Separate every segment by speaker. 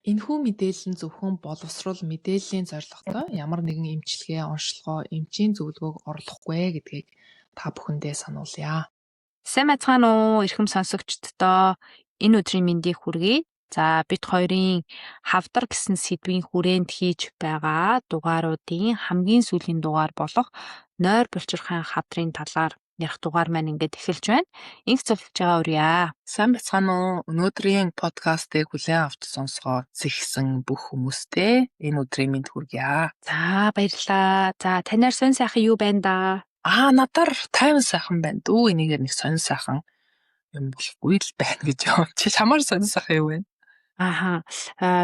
Speaker 1: Энэхүү мэдээлэл нь зөвхөн боловсрол мэдээллийн зорилготой ямар нэгэн эмчилгээ, онцлогоо, эмчийн зөвлөгөөг орлохгүй гэдгийг та бүхэндээ сануулъя.
Speaker 2: Сайн байцгаана уу эрхэм сонсогчдоо энэ өдрийн мэндийг хүргэе. За бид хоёрын хавдар гэсэн сэдвийн хүрээнд хийж байгаа дугааруудын хамгийн сүүлийн дугаар болох нойр булчирхайн хавдрын талаар ярих дугаар маань ингээд эхэлж байна. Инх цогцож байгаа үрье.
Speaker 1: Сайн байцгаана уу? Өнөөдрийн подкастыг хүлээн авч сонсгоо зэгсэн бүх хүмүүстээ энэ өдрийн мэнд хүргье.
Speaker 2: За баярлалаа. За танаар сонь сайхан юу байна да?
Speaker 1: Надаар тайван сайхан байна дүү. Энийгээр нэг сонь сайхан юм болохгүй л байна гэж юм. Чи чамаар сонь сайхан юу вэ?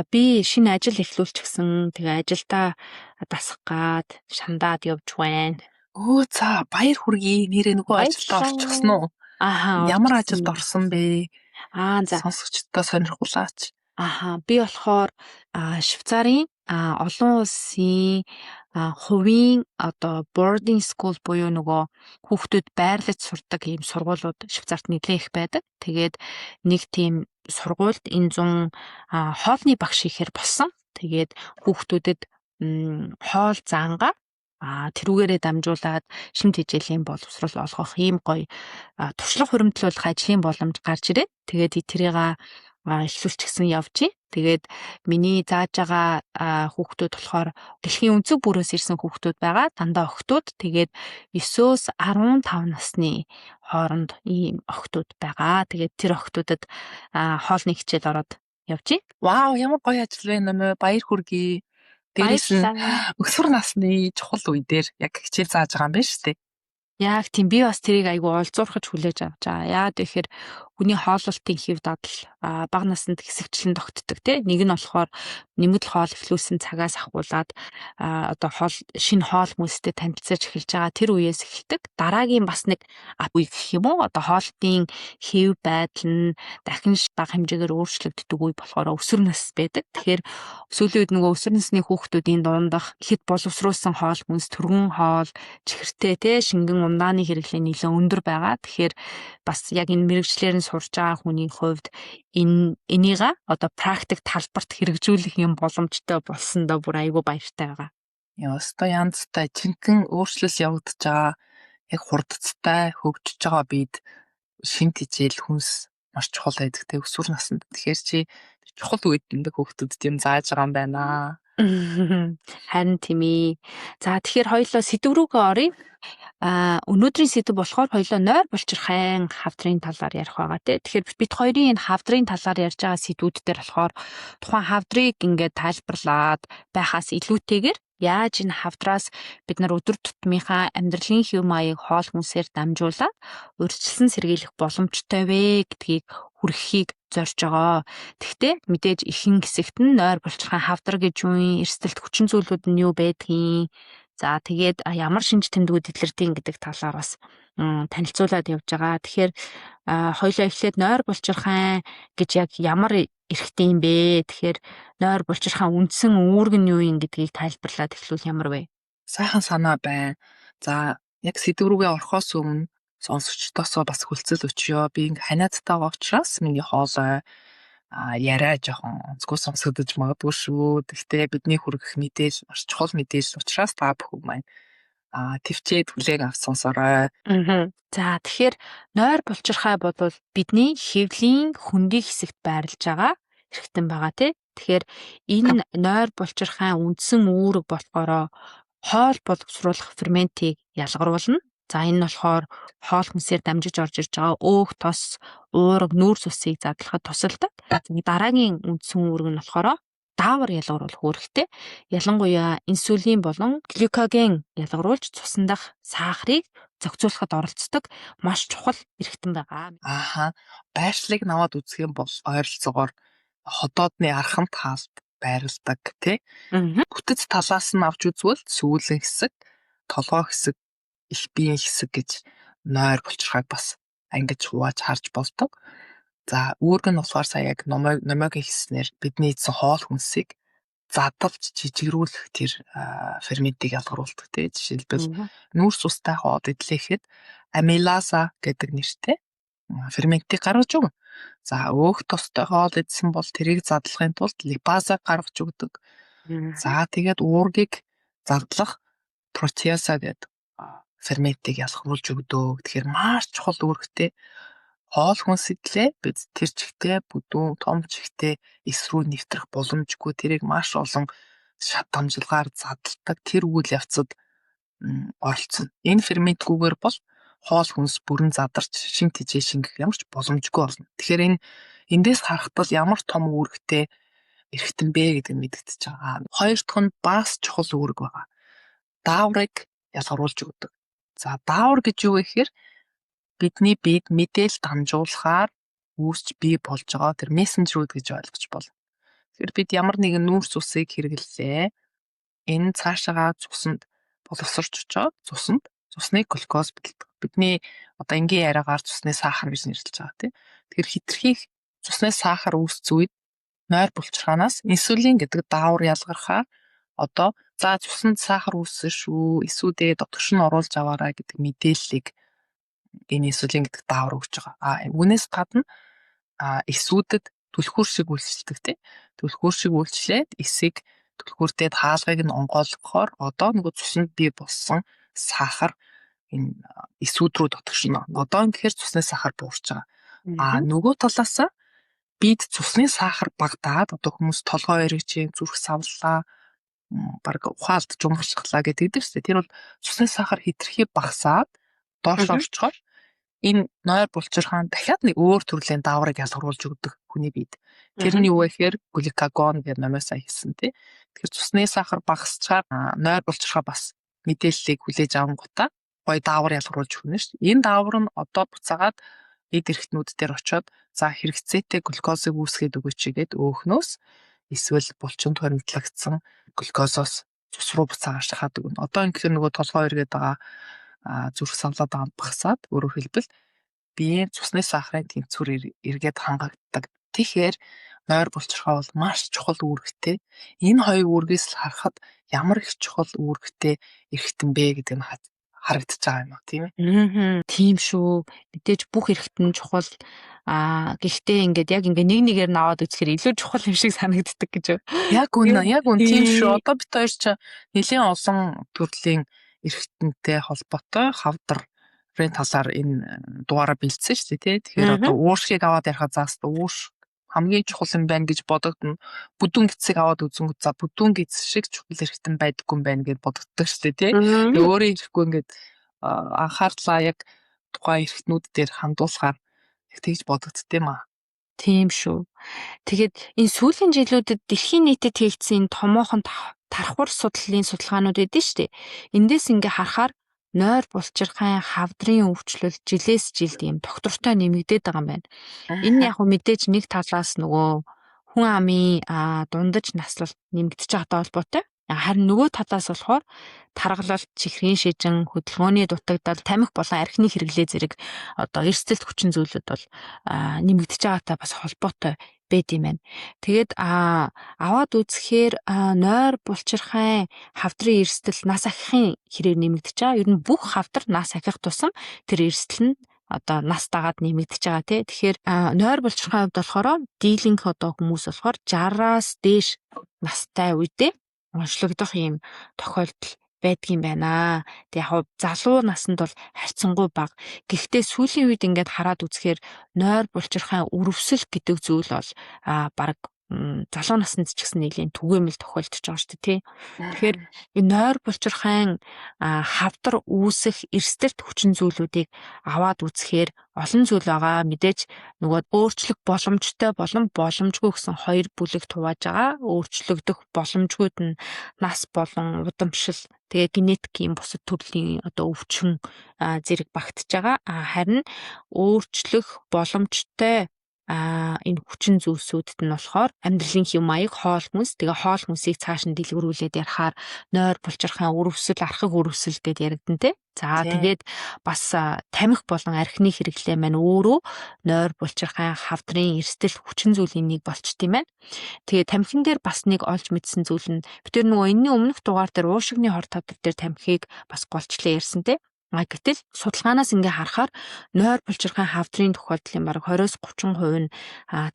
Speaker 2: Би шинэ ажил эхлүүлчихсэн. Тэгээ ажилдаа дасах гад шандаад явж байна.
Speaker 1: За баяр хүргэе. Нэрээ нөгөө ажилдаа орчихсон уу? Ямар ажилд орсон бэ?
Speaker 2: За
Speaker 1: Сонсогчдоо сонирхуулаач.
Speaker 2: Би болохоор Швейцарын олон улсын хувийн одоо boarding school буюу нөгөө хүүхдүүд байрлаж сурдаг ийм сургуулиуд Швейцарт нэлээд их байдаг. Тэгээд нэг тийм сургуульд энэ 100 хоолны багш ихээр болсон. Тэгээд хүүхдүүдэд хоол заангаа тэрүүгээрээ дамжуулаад шинэ хичээлийн боловсрол олгох ийм гоё туршлага хуримтлуулах ажлын боломж гарч ирээд тэгээд тэрийг эхлүүлчихсэн явж. Тэгээд миний зааж байгаа хүүхдүүд болохоор дэлхийн өнцөг бүрээс ирсэн хүүхдүүд байгаа. Дандаа охтууд. Тэгээд 9-өөс 15 насны хооронд ийм охтууд байгаа. Тэгээд тэр охтуудад хоолны хичээл ороод явж.
Speaker 1: Вау, ямар гоё ажил вэ нэмэ. Баяр хүргэе. Дээрээс нь өсвөр насны чухал үе дээр яг хичээл зааж байгаа юм байна шүү дээ.
Speaker 2: Яг тийм би бас тэрийг айгүй олзуурхаж хүлээж авч байгаа. Яагаад гэхээр хүний хооллолтын хэв дадал бага наснд хэсэгчлэн тогтдог тийм. Нэг нь болохоор нэмэлт хоол эхлүүлсэн цагаас ахуулаад одоо шинэ хоол хүмүүстэй танилцаж эхэлж байгаа тэр үеэс эхэлдэг. Дараагийн бас нэг үе гэх юм уу? Одоо хоолтын хэв байдал нь дахин бага хэмжээгээр өөрчлөгддөг үе болохоор өсвөр нас байдаг. Тэгэхээр сүүлийн үед нөгөө өсвөр насны хүүхдүүдийн дундах ихэд боловсруулсан хоол хүнс, түргэн хоол, чихэртэй тийм шингэн ундааны хэрэглээ нэлээд өндөр байгаа. Тэгэхээр бас яг энэ мэрэгчлэр нь сурж байгаа хүний хувьд энийг одоо практик талбарт хэрэгжүүлэх юм боломжтой болсондоо бүр айгүй баяртай байгаа.
Speaker 1: Ёстой янзтай жинхэнэ өөрчлөлт явагдаж байгаа. Яг хурдцтай хөгжиж байгаа бид шинэ хичээл хүнс маш чухал байдаг те өсвөр наснд. Тэгэхээр чи чухал үед энэ хүүхдүүдэд юм зааж байгаа юм байна.
Speaker 2: Харин тийм ээ. За тэгэхээр хоёулаа сэдв рүүгээ оръё. Өнөөдрийн сэдв болохоор хоёулаа нойр булчирхайн хавдрын талаар ярих байгаа тий. Тэгэхээр бид хоёрын энэ хавдрын талаар ярьж байгаа сэдвүүд дээр болохоор тухайн хавдрыг ингээд тайлбарлаад байхаас илүүтэйгээр яаж энэ хавдраас бид нар өдөр тутмынхаа амьдралын хэв маяг хоол хүнсээр дамжуулаад урьдчилан сэргийлэх боломжтой вэ гэдгийг хүргэхийг зорж байгаа. Тэгтээ мэдээж ихэнх хэсэгт нь нойр булчирхайн хавдар гэж юу юм, эрсдэлт хүчин зүйлүүд нь юу байдгийг. За тэгээд ямар шинж тэмдгүүд илэрдэг гэдэг талаар бас танилцуулаад явж байгаа. Тэгэхээр хоёулаа эхлээд нойр булчирхайн гэж яг ямар эрхтэй юм бэ? Тэгэхээр нойр булчирхайн үндсэн үүрэг нь юу юм гэдгийг тайлбарлаад эхлүүл ямар вэ?
Speaker 1: Сайхан санаа байна. За яг сэдв рүүгээ орохоос өмнө сонсогчдоосоо бас хүлцэл өчьё. Би ингээ ханиадтай байгаа учраас миний хоолой яриа жоохон онцгой сонсогдож магадгүй шүү. Гэхдээ бидний хүргэх мэдээлэл маш чухал мэдээлэл учраас та бүхэн маань төвчээд хүлээн авч сонсорой.
Speaker 2: За тэгэхээр нойр булчирхай бол бидний хэвлийн хөндий хэсэгт байрлаж байгаа эрхтэн байгаа тий. Тэгэхээр энэ нойр булчирхайн үндсэн үүрэг болохоор хоол боловсруулах ферментийг ялгаруулна. За энэ нь болохоор хоол хүнсээр дамжиж орж ирж байгаа өөх, тос, уурга, нүүрс усыг задлахад тусалдаг. Дараагийн үндсэн үүрэг нь болохоор даавар ялгаруулах үүрэгтэй. Ялангуяа инсулин болон глюкоген ялгаруулж цусан дах сахарыг зохицуулахад оролцдог маш чухал эрхтэн байгаа.
Speaker 1: Байршлыг наваад үзэх юм бол ойролцоогоор ходоодны архан таалд байрладаг тий. Бүтэц талаас нь авч үзвэл сүүлэн хэсэг, толгой хэсэг, их биеийн хэсэг гэж нойр булчирхайг бас ангиж хувааж харж болдог. За үүрэг нь болохоор сая яг номогийн хэлснээр бидний эзэн хоол хүнсийг задалж жижигрүүлэх тэр ферментийг ялгаруулдаг тий. Жишээлбэл нүүрс устай хоол идлэхэд амилаза гэдэг нэртэй ферментийг гаргаж өгнө. За өөх тостой хоол идсэн бол тэрийг задлахын тулд липаза гаргаж өгдөг. За тэгээд уургийг задлах протеаса гэдэг ферментийг ялгаруулж өгдөг. Тэгэхээр маш чухал үүрэгтэй. Хоол хүнс идлээ бид тэр чигтээ бүдүүн том чигтээ эс рүү нэвтрэх боломжгүй, тэрийг маш олон шат дамжлагаар задалдаг тэр үйл явцад оролцсон. Энэ ферментгүйгээр бол хоол хүнс бүрэн задарч шин тэжээ шингэх ямар ч боломжгүй болно. Тэгэхээр эндээс харахад ямар том үүрэгтэй эрхтэн бэ гэдэг нь мэдэгдэж байгаа. Хоёр дахь нь бас чухал үүрэг байгаа. Дааврыг ялгаруулж өгдөг. За даавар гэж юу вэ гэхээр бидний биед мэдээлэл дамжуулахаар үүсч бий болж байгаа тэр мессенжерүүд гэж ойлгож болно. Тэгэхээр бид ямар нэгэн нүүрс усыг хэрэглэлээ. Энэ цаашаага цуснд боловсрч очоод цусны глюкоз бэлддэг. Бидний одоо энгийн яриагаар цусны сахар гэж нэрлэж байгаа тийм. Тэгэхээр хитрхи цусны сахар үүсц үед нойр булчирхаанаас инсулин гэдэг даавар ялгархаар одоо за цуснд сахар үүссэн шүү, эсүүдээ дотгош нь оруулж аваарай гэдэг мэдээллийг энэ инсулин гэдэг даавар өгч байгаа. Үүнээс гадна эсүүдэд түлхүүр шиг үйлчлдэг тийм. Түлхүүр шиг үйлчлээд эсийг түлхүүртээд хаалгыг нь онгойлгохоор одоо нөгөө цуснд бий болсон сахар энэ эсүүд рүү дотгошно. Одоо ингэхээр цусны сахар буурч байгаа. Нөгөө талаасаа бид цусны сахар багтаад одоо хүмүүс толгой эргэж, зүрх савлаа, баг ухаалт жумгшглаа гэдэг дээ шүү дээ. Тэр бол цусны сахар хитрхи багасаад доош орчхоор энэ нойр булчирхаан дахиад нэг өөр төрлийн дааврыг ялгаруулж өгдөг хүний биед. Тэр нь юу вэ гэхээр глюкагон гэдэг номоосаа хийсэн тий. Тэгэхээр цусны сахар багасчаар нойр булчирхаа бас мэдээллийг хүлээж авангуудаа гоё даавар ялгаруулж өгнө шүү дээ. Энэ даавар нь одоо буцаагаад эд эрхтнүүд дээр очиод за хэрэгцээтэй глюкозыг үүсгээд өгөөч гэдэг өөхнөөс эсвэл булчинд хоригдлагдсан глюкозоос цус руу буцаагаад шахаад өгнө. Одоо ингэхээр нөгөө толгой эргээд байгаа зүрх савлаад байгаа багасаад өөрөөр хэлбэл биеийн цусны сахарын тэнцвэр эргээд хангагддаг. Тэгэхээр нойр булчирхаа бол маш чухал үүрэгтэй. Энэ хоёр үүргээс л харахад ямар их чухал үүрэгтэй эрхтэн бэ гэдэг нь харагдаж байгаа юм аа тийм ээ.
Speaker 2: Тийм шүү. Мэдээж бүх эрхтэн чухал. Гэхдээ ингээд яг ингээд нэг нэгээр наваад үзэхээр илүү чухал юм шиг санагддаг гэж.
Speaker 1: Яг үнэ тийм шүү. Одоо бид хоёр ч нэлийн олон төрлийн эрхтэнтэй холбоотой хавдрын талаар энэ дугаараа бэлдсэн шүү дээ тий. Тэгэхээр одоо уушгийг аваад ярихад заастаа ууш хамгийн чухал юм байна гэж бодогдно. Бүдүүн гисийг аваад үзэнгүүт за бүдүүн гис шиг чухал эрхтэн байдаггүй юм байна гэж бодогддог шүү дээ тий. Өөрөө ирэхгүй ингээд анхаарлаа яг тухайн эрхтнүүд дээр хандуулахаар их тэгж бодогдд юм аа.
Speaker 2: Тийм шүү. Тэгээд энэ сүүлийн жилүүдэд дэлхийн нийтэд хийгдсэн томоохон тархвар судлалын судалгаанууд эдэн шүү дээ. Эндээс ингээ харахаар нойр булчирхайн хавдрын өвчлөл жилээс жилд юм доктортой нэмэгдээд байгаа юм байна. Энэ яг мэдээж нэг талаас нөгөө хүн амын дундаж наслалт нэмэгдэж байгаатай холбоотой. Харин нөгөө талаас болохоор таргалалт, чихрийн шижин, хөдөлгөөний дутагдал, тамхи болон архины хэрэглээ зэрэг одоо эрсдэлт хүчин зүйлүүд бол нэмэгдэж байгаатай бас холбоотой байд юм байна. Тэгээд аваад үзэхээр нойр булчирхайн хавдрын эрсдэл нас ахихын хэрээр нэмэгдэж байгаа. Ер нь бүх хавдар нас ахих тусам тэр эрсдэл нь одоо нас дагаад нэмэгдэж байгаа тий. Тэгэхээр нойр булчирхайн хувьд болохоор дийлэнх одоо хүмүүс болохоор 60-аас дээш настай үедээ онцлогдох юм тохиолдол байдгийм байна. Тэг яг залуу наснд бол харьцангуй бага. Гэхдээ сүүлийн үед ингээд хараад үзэхээр нойр булчирхайн өрөвсөл гэдэг зүйл бол баг залуу наснд ч гэсэн нэлийн түгээмэл тохиолдож байгаа шүү дээ тий. Тэгэхээр энэ нойр булчирхайн хавдар үүсэх эрсдэлт хүчин зүйлүүдийг аваад үзэхээр олон зүйл байгаа. Мэдээж нөгөө өөрчлөх боломжтой болон боломжгүй гэсэн хоёр бүлэгт хувааж байгаа. Өөрчлөгдөх боломжгүйд нь нас болон удамшил тэгээ генетикийн бусад төрлийн одоо өвчин зэрэг багтж байгаа. Харин өөрчлөх боломжтой энэ хүчин зүйлсүүдэд нь болохоор амьдралын хэв маяг, хоол хүнс, тэгээ хоол хүнсийг цааш нь дэлгэрүүлээд ярихаар нойр булчирхайн өрөвсөл, архаг өрөвсөл гэдээ яригдэн тэ. За тэгээд бас тамхи болон архины хэрэглээ маань өөрөө нойр булчирхайн хавдрын эрсдэл хүчин зүйлийн нэг болчт юм байна. Тэгээд тамхин дээр бас нэг олж мэдсэн зүйл нь бид нөгөө энэний өмнөх дугаар дээр уушигны хор тавдар дээр тамхиг бас голчлаа ярьсан тэ. Гэтэл судалгаанаас ингээ харахаар нойр булчирхайн хавдрын тохиолдлын бараг 20-30% нь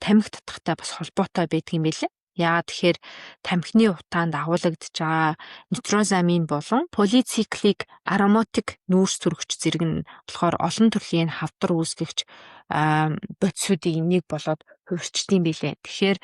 Speaker 2: тамхи татахтай бас холбоотой байдаг юм билээ. Яагаад тэгэхээр тамхины утаанд агуулгадж байгаа нитрозамин болон полициклик ароматик нүүрс төрөгч зэрэг нь болохоор олон төрлийн хавдар үүсгэгч бодисуудын нэг болоод хувирчдсан билээ. Тэгэхээр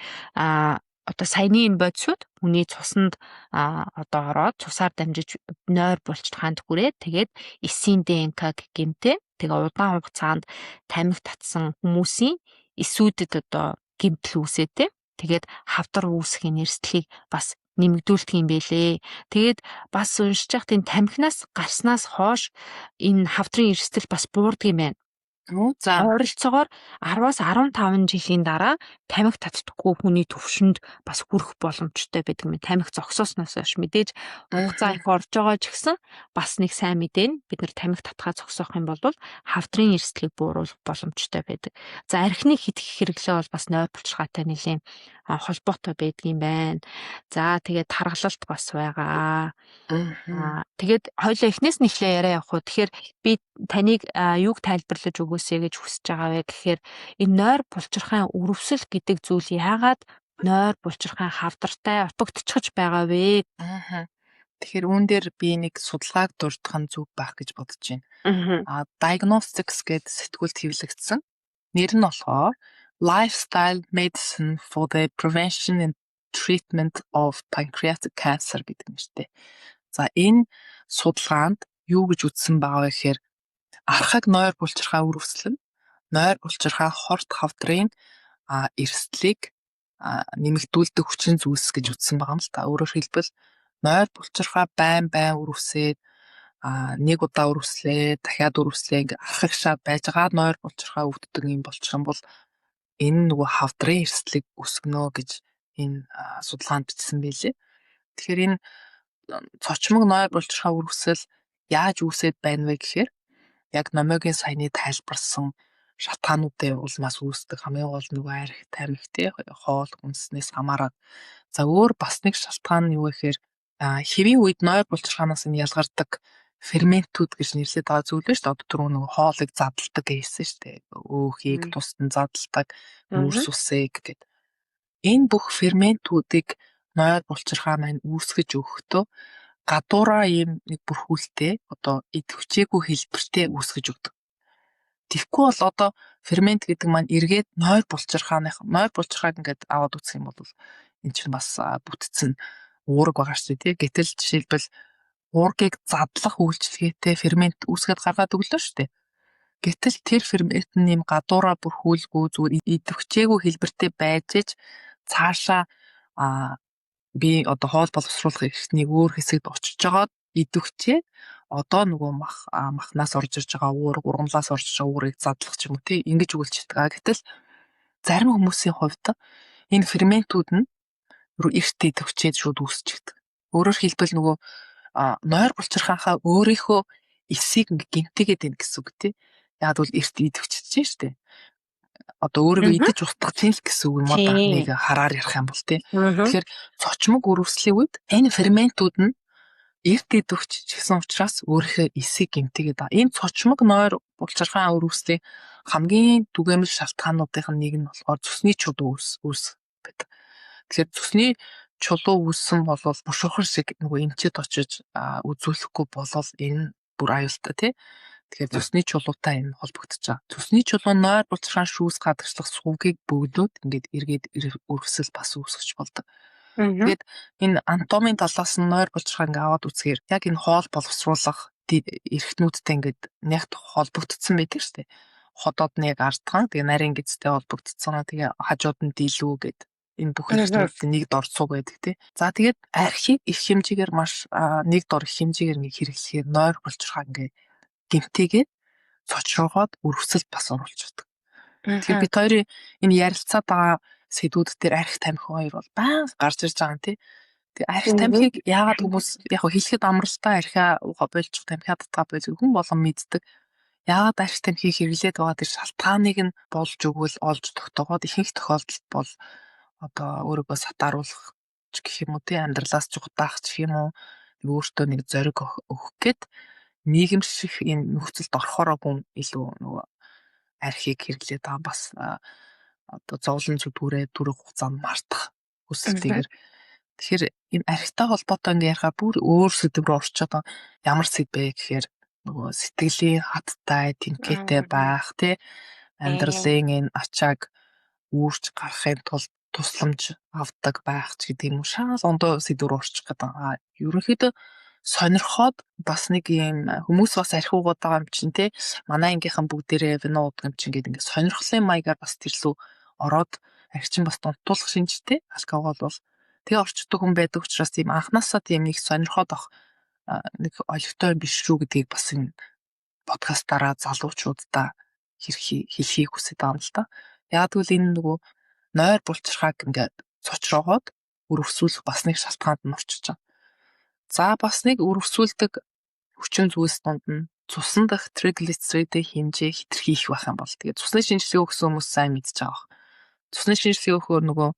Speaker 2: одоо саяны энэ бодисууд хүний цуснд одоо ороод цусаар дамжиж нойр булчирхаанд хүрээд тэгээд эсийн ДНК гэмтээ тэгээ удаан хугацаанд тамхи татсан хүмүүсийн эсүүдэд одоо гэмтэл үүсэтэй. Тэгээд хавдар үүсгэхийн эрсдлийг бас нэмэгдүүлдэг юм бэлээ. Тэгээд бас уншиж байхад энэ тамхинаас гарснаас хойш энэ хавдрын эрсдэл бас буурдаг юм байна.
Speaker 1: За
Speaker 2: ойролцоогоор 10-аас 15 жилийн дараа тамхи татдаггүй хүний төвшөнд бас хүрэх боломжтой байдаг юм. Тамхи зогсоосноос хойш мэдээж хугацаа их орж байгаа ч гэсэн бас нэг сайн мэдээ нь бид нар тамхи татхаа зогсоох юм бол хавдрын эрсдлийг бууруулах боломжтой байдаг. За архины хидэх хэрэглээ бол бас нойр булчирхаатай нэлийн холбоотой байдаг юм байна. За тэгээд таргалалт бас байгаа. Тэгээд хоёлаа эхнээс нь эхлээ яриа явах уу. Тэгэхээр би таныг юуг тайлбарлаж өгөөсэй гэж хүсэж байгаа вэ гэхээр энэ нойр булчирхайн өрөвсөл гэдэг зүйл яагаад нойр булчирхайн хавдартай утагдчихж байгаа вэ?
Speaker 1: Тэгэхээр үүн дээр би нэг судалгааг дурдах нь зүг байх гэж бодож байна. Diagnostics гэдэг сэтгүүлд хэвлэгдсэн. Нэр нь болохоор Lifestyle Medicine for the Prevention and Treatment of Pancreatic Cancer гэдэг нэртэй. За энэ судалгаанд юу гэж үздсэн байгаа вэ гэхээр архаг нойр булчирхай өрөвслөн нойр булчирхай хорт хавдрын эрсдлийг нэмэгдүүлдэг хүчин зүйлс гэж үздсэн байгаа юм л та. Өөрөөр хэлбэл нойр булчирхай байн өрөвсээд нэг удаа өрөвслээ, дахиад өрөвслээ ингээ архагшаад байж байгаа нойр булчирхай өвддөг юм болчих юм бол энэ нөгөө хавдрын эрсдлийг өсгөнө гэж энэ судалгаанд бичсэн байлээ. Тэгэхээр энэ цочмог нойр булчирхай өрөвсөл яаж үүсээд байна вэ гэхээр яг номогийн саяны тайлбарсан шалтгаануудын улмаас үүсдэг хамгийн гол нөгөө арх тамхи хоол хүнснээс хамаарат. За өөр бас нэг шалтгаан нь юу вэ гэхээр хэвийн үед нойр булчирхаанаас нь ялгардаг ферментүүд гэж нэрлэдэг байгаа зүйл байна шүү дээ. Одоо түрүү нөгөө хоолыг задалдаг гэсэн шүү дээ. Өөхийг тусдан задалдаг, нүүрс усыг гэдэг. Энэ бүх ферментүүдийг нойр булчирхай маань үүсгэж өгөхдөө гадуураа ийм нэг бүрхүүлтэй одоо идэвхжээгүй хэлбэртэй үүсгэж өгдөг. Тэгэхгүй бол одоо фермент гэдэг маань эргээд нойр булчирхайг ингээд аваад үзэх юм бол эн чинь бас бүтцэн уураг байгаа шүү дээ. Гэтэл жишээлбэл уургийг задлах үйлчлэгээтэй фермент үүсгээд гаргаад өглөө шүү дээ. Гэтэл тэр фермент нь ийм гадуураа бүрхүүлгүй зүгээр идэвхжээгүй хэлбэртэй байж цаашаа би одоо хоол боловсруулах эрхтнийг өөр хэсэгт очиж жагаад идэвхжээ одоо нөгөө махнаас орж ирж байгаа уураг ургамлаас орж байгаа уурыг задлах ч юм уу тий ингэж үйлчилдэг. Гэтэл зарим хүмүүсийн хувьд энэ ферментүүд нь эрт идэвхжээд шууд үүсчихдэг. Өөрөөр хэлбэл нөгөө нойр булчирхаанхаа өөрийнхөө эсийг гэмтээгээд байна гэсэн үг тий. Яг бол эрт идэвхжиж штэ. Одоо өөрийгөө идэж устгах чинь л гэсэн үг юм уу да нэг хараар ярих юм бол тий. Тэгэхээр цочмог өрөвслийн үед энэ ферментүүд нь эрт идэвхжиж гэсэн учраас өөрийнхөө эсийг гэмтээгээд байгаа. Энэ цочмог нойр булчирхайн өрөвслийн хамгийн түгээмэл шалтгаануудын нэг нь болохоор цусны чулуу үүс байдаг. Тэгэхээр цусны чулуу үүссэн бол бушуурхан шиг нөгөө эмчэд очиж үзүүлэхгүй болол энэ бүр аюултай тий. Тэгэхээр цусны чулуутай энэ холбогдож байгаа. Цусны чулуу нойр булчирхайн шүүс гадагшлах сувгийг бөглөөд ингээд эргээд өрөвсөл бас үүсгэж болдог. Тэгээд энэ анатомийн талаас нь нойр булчирхай ингээд аваад үзэхээр яг энэ хоол боловсруулах эрхтнүүдтэй ингээд нягт холбогдсон байдаг шүү дээ. Ходоод нэг ардхан тэгээ нарийн гизтэй холбогдсон. Тэгээ хажууд нь дийлүү гэдэг энэ бүх эрхтнүүд нэг дор цуг байдаг тий. За тэгээд архийг их хэмжээгээр маш нэг дор их хэмжээгээр ингээд хэрэглэхээр нойр булчирхай ингээд гэмтээгээд цочроогоод өрөвсөл бас оруулчихдаг. Тэгэхээр бид хоёрын энэ ярилцаад байгаа сэдвүүд дээр арх тамхи хоёр бол баян гарч ирж байгаа юм тий. Тэгээ арх тамхиг яагаад хүмүүс яг хэлэхэд амралтай архиа больчих тамхиа татгаа байж хүн болгон мэддэг. Яагаад арх тамхиг хэрэглээд байгаа тэр шалтгааныг нь болж өгвөл олж тогтоогоод ихэнх тохиолдолд бол одоо өөрийгөө сатааруулах ч гэх юм уу тий амьдралаас жугатаах ч юм уу өөртөө нэг зориг өгөх гээд нийгэмших энэ нөхцөлд орохороо хүн илүү нөгөө архийг хэрэглээд байгаа бас одоо зовлон зүдгүүрээ дөрөв хугацаанд мартах хүсэлтэйгээр тэгэхээр энэ архитай холбоотой ингээ ярихаар бүр өөр сэдв рүү орчод байгаа. Ямар сэдв бэ гэхээр нөгөө сэтгэлийн хаттай, тэнхээтэй байх тий амьдралын энэ ачааг үүрч гарахын тулд тусламж авдаг байх ч гэдэг юм шал ондоо сэдв рүү орчих гэдэг. Ерөнхийдөө сонирхоод бас нэг юм хүмүүс бас архиугаад байгаа юм чинь тий манай ангийнхан бүгдээрээ вино уудаг юм чинь гэдэг ингээ сонирхлын маягаар бас тэрлүү ороод арчин бас донтуулах шинжтэй алкогол бол тэгээ орчдөг хүн байдаг учраас тийм анханасаа тийм нэг сонирхоод авах нэг олигтой биш шүү гэдгийг бас энэ подкастаараа залуучуудаа хэлхийг хүсэж байгаа юм л да. Яг тэгвэл энэ нөгөө нойр булчирхааг ингээд цочроогоод өрөвсүүлэх бас нэг шалтгаанд нь орчиж байгаа. За бас нэг өрөвсүүлдэг хүчин зүйлс донд нь цусан дах триглицеридийн хэмжээ хэтэрхий их байх юм бол тэгээд цусны шинжилгээ өгсөн хүмүүс сайн мэдж байгаа. Цусны шинжилгээ өгөхөөр нөгөө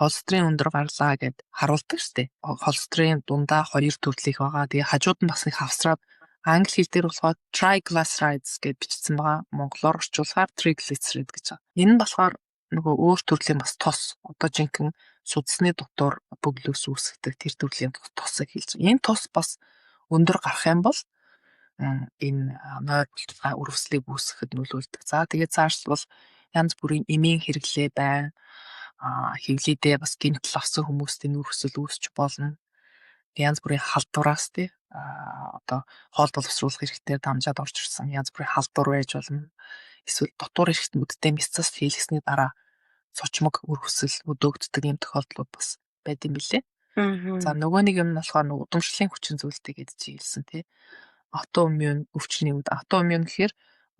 Speaker 1: холестерин өндөр гарлаа гэд харуулдаг штеп. Холестерин дундаа 2 төрлөх байгаа. Тэгээ хажууд нь бас нэг хавсраад англи хэл дээр болохоор triglycerides гэж бичсэн байгаа. Монголоор орчуулахаар triglyceride гэж байгаа. Энэ нь болохоор нөгөө өөр төрлийн бас тос одоо жинхэнэ судасны дотор бөглөөс үүсгдэг тэр төрлийн тосыг хэлж байгаа. Энэ тос бас өндөр гарах юм бол энэ нойр булчирхай өрөвслийг үүсгэхэд нөлөөлдөг. За тэгээд цаашдал бол янз бүрийн эмийн хэрэглээ байна. Хөвлөдөө бас гинтл авсан хүмүүст энэ өрөвсөл үүсч болно. Янз бүрийн халдвараас тий одоо хоол боловсруулах хэрэгтэй дамжаад орж ирсэн янз бүрийн халдвар байж болно. Эсвэл дотор эрэхт нүдтэй мяцаас хийлгэсний дараа цочмог өрөвсөл өдөөгддөг юм тохиолдлууд бас байд юм билээ. За нөгөө нэг юм нь болохоор удамшлын хүчин зүйлтэй гэж хэлсэн тий. Аутоиммун өвчний үед аутоиммун гэхээр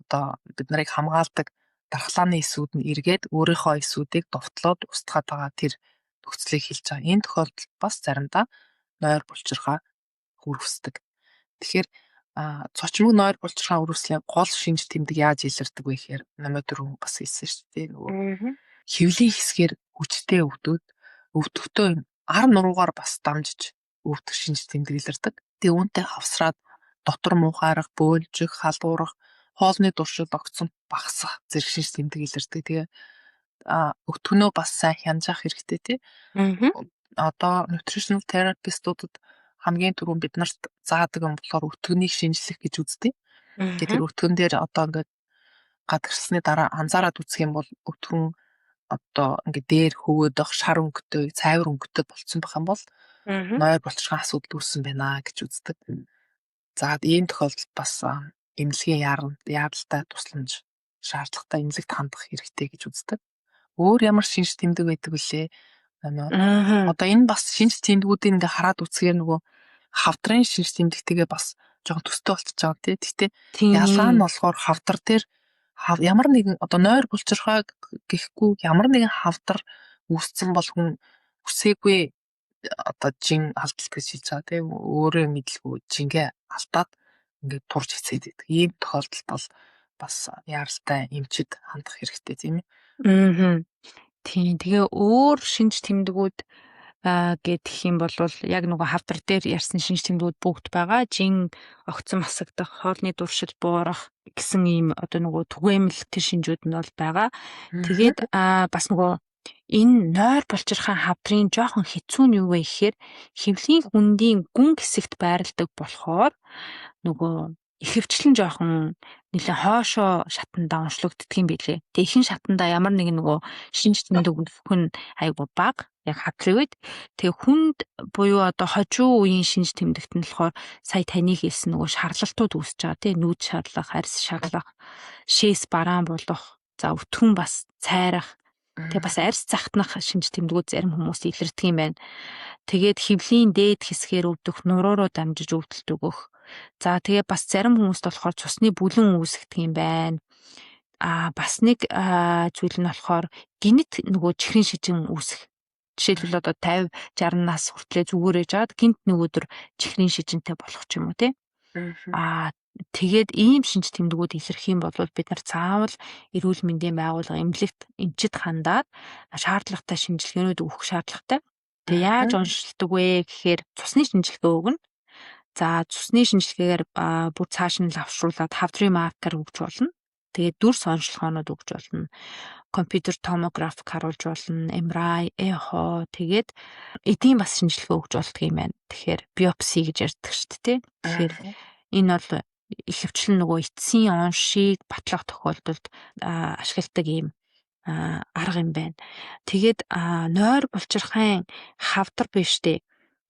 Speaker 1: одоо бид нарыг хамгаалдаг дархлааны эсүүд нь эргээд өөрийнхөө эсүүдийг довтлоод устгаад байгаа тэр нөхцөлийг хэлж байгаа. Энэ тохиолдолд бас заримдаа нойр булчирхай өрөвсдөг. Тэгэхээр цочмог нойр булчирхай өрөвслийн гол шинж тэмдэг яаж илэрдэг вэ гэхээр номер 4 бас хэлсэн шүү дээ. Нөгөө хөвлийн хэсгээр хүчтэй өвдөгтөө ар нуруугаар бас дамжиж өвдөх шинж тэмдэг илэрдэг. Тэгээ үүнтэй хавсраад дотор муухайрах, бөөлжих, халуурах, хоолны туршид огцон багасах зэрэг шинж тэмдэг илэрдэг. Тэгээ өтгөнөө бас сайн хянжаах хэрэгтэй тий. Одоо nutritional therapist-уудад хамгийн түрүүнд бид нарт заадаг юм болохоор өтгөнийг шинжлэх гэж үздэг. Тэгээд тэр өтгөн дээр одоо ингээд гадагшсны дараа анзаараад үзэх юм бол өтгөн одоо ингээд дээр хөвөөдөх шар өнгөтэй, цайвар өнгөтэй болцсон байх юм бол нойр булчирхай асуудал үүссэн байна гэж үздэг. За ийм тохиолдолд бас эмнэлгийн яаралтай тусламж шаардлагатай эмнэлэгт хандах хэрэгтэй гэж үздэг. Өөр ямар шинж тэмдэг байдаг вүлээ? Одоо энэ бас шинж тэмдгүүдийг ингээ хараад үзэхээр нөгөө хавдрын шинж тэмдэгтэйгээ бас жоохон төстэй болчихж байгаа тий. Гэхдээ ялгаа нь болохоор хавдар дээр ямар нэгэн одоо нойр булчирхай гэхгүй ямар нэгэн хавдар үүссэн бол хүн үсээгүй одоо жин алдалт гэж хэлж байгаа тий. Өөрөө мэдлгүй жингээ алдаад ингээ турж хицээд байдаг. Ийм тохиолдолд бол бас яаралтай эмчид хандах хэрэгтэй тийм ээ.
Speaker 2: Тийм. Тэгээ өөр шинж тэмдгүүд гэх юм бол яг нөгөө хавдар дээр ярьсан шинж тэмдгүүд бүгд байгаа. Жин огцон масагдах, хоолны дуршил буурах гэсэн ийм одоо нөгөө түгээмэл тэр шинжүүд нь бол байгаа. Тэгээд бас нөгөө энэ нойр булчирхай хавдрын жоохон хэцүү нь юу вэ гэхээр хэвлийн хүндийн гүн хэсэгт байрладаг болохоор нөгөө ихэвчлэн жоохон нэлээд хоошоо шатандаа уншлагддаг юм билээ. Тэгээ ихэнх шатандаа ямар нэгэн нөгөө шинж тэмдэг өгөх нь айгу бага яг хавдрын үед. Тэгээ хүнд буюу одоо хожуу үеийн шинж тэмдэгт нь болохоор сая таны хэлсэн нөгөө шарлалтууд үүсэж байгаа тийм нүүд шарлах, арьс шарлах, шээс бараан болох, за өтгөн бас цайрах. Тэгээ бас арьс захтнах шинж тэмдгүүд зарим хүмүүс илэрдэг юм байна. Тэгээд хөвлийн дээд хэсгээр өвдөх, нуруу руу дамжиж өвдөлт өгөх. За тэгээ бас зарим хүмүүст болохоор цусны бүлэн үүсгдэг юм байна. Бас нэг зүйл нь болохоор гинт нөгөө чихрийн шижин үүсэх. Жишээлбэл одоо 50, 60 нас хүртлээр зүгээрээ жаад гинт нөгөөдөр чихрийн шижинтэй болох ч юм уу тий. Тэгээд ийм шинж тэмдгүүд илэрх юм бол бид нар заавал эрүүл мэндийн байгууллага эмнэлэгт эмчид хандаад шаардлагатай шинжилгээнүүд өгөх шаардлагатай. Тэгээ яаж уншилдаг вэ гэхээр цусны шинжилгээ өгнө. За цусны шинжилгээгээр бүр цааш нь лавшруулад хавдрын маркер өгч болно. Тэгээд дүрс онцлогоонууд өгч болно. Компьютер томограф харуулж болно, MRI, эхо, тэгээд эдийн бас шинжилгээ өгч болдго юм байна. Тэгэхээр биопси гэж ярьдаг шүү дээ. Тэгэхээр энэ бол ихэвчлэн нөгөө эцсийн оншийг батлах тохиолдолд ашигладаг юм арга юм байна. Тэгээд нойр булчирхайн хавдар биш дээ.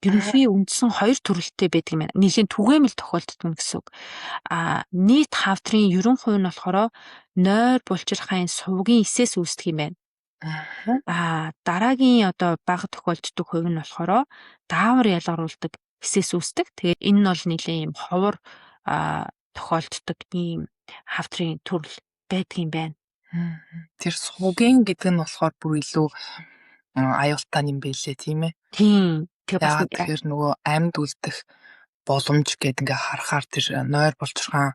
Speaker 2: Ерөнхий үндсэн 2 төрөлтэй байдаг юм байна. Нийлэн түгээмэл тохиолддог юм гэсэн үг. Нийт хавдрын ерөн хувь нь болохоор нойр булчирхайн сувгийн эсээс үүсдэг юм байна. Дараагийн одоо бага тохиолддог хувь нь болохоор даавар ялгаруулдаг эсээс үүсдэг. Тэгээд энэ нь бол нэлээд юм ховор тохиолддог ийм хавдрын төрөл байдаг юм байна.
Speaker 1: Тэр сувгийн гэдэг нь болохоор бүр илүү аюултай юм байлээ тийм ээ.
Speaker 2: Тийм.
Speaker 1: Тэгэхээр нөгөө амьд үлдэх боломж гэдэг ингээ харахаар тэр нойр булчирхайн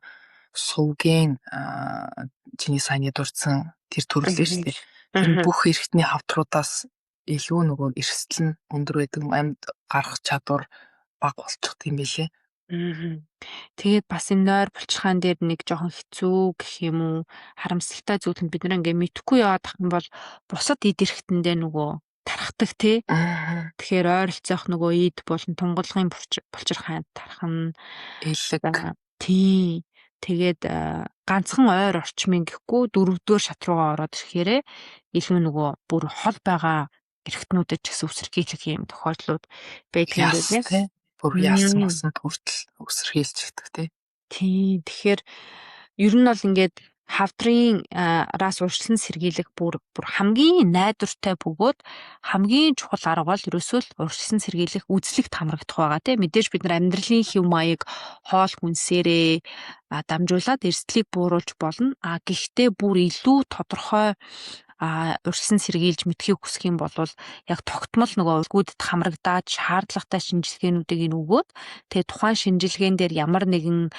Speaker 1: сувгийн чиний саяны дурдсан тэр төрөл шүү дээ. Тэр бүх эргэтний хавдруудаас илүү нөгөө эрсдэл нь өндөр байдаг, амьд гарах чадвар бага болчих юм байлээ.
Speaker 2: Тэгээд бас энэ нойр булчирхайн дээр нэг жоохон хэцүү гэх юм уу, харамсалтай зүйл нь бид ингээ мэдхгүй яваад ах юм бол бусад эд эрхтэндээ нөгөө тархдаг тий. Тэгэхээр ойролцоох нөгөө эд болон тунгалгын булчирхайн тархна.
Speaker 1: Элэг.
Speaker 2: Тий. Тэгээд ганцхан ойр орчмын гэхгүй 4-р шат руугаа ороод ирэхээр илүү нөгөө бүр хол байгаа эрхтнүүдэд ч гэсэн үсэрхийлэх юм тохиолдлууд байдаг юм байна.
Speaker 1: Бүр яасан хүртэл өсөрхийлчихдэг тий.
Speaker 2: Тэгэхээр ер нь бол ингээд хавдрын раас урьдчилан сэргийлэх бүр хамгийн найдвартай бөгөөд хамгийн чухал арга бол ерөөсөө урьдчилан сэргийлэх үзлэгт хамрагдах байгаа тий. Мэдээж бид нар амьдралын хэв маяг хоол хүнсээрээ дамжуулаад эрсдлийг бууруулж болно. Гэхдээ бүр илүү тодорхой урьдчилан сэргийлж мэдхийг хүсэх юм бол яг тогтмол нөгөө үлгүүдэд хамрагдаад шаардлагатай шинжилгээнүүдийг өгөөд тэгээ тухайн шинжилгээн дээр ямар нэгэн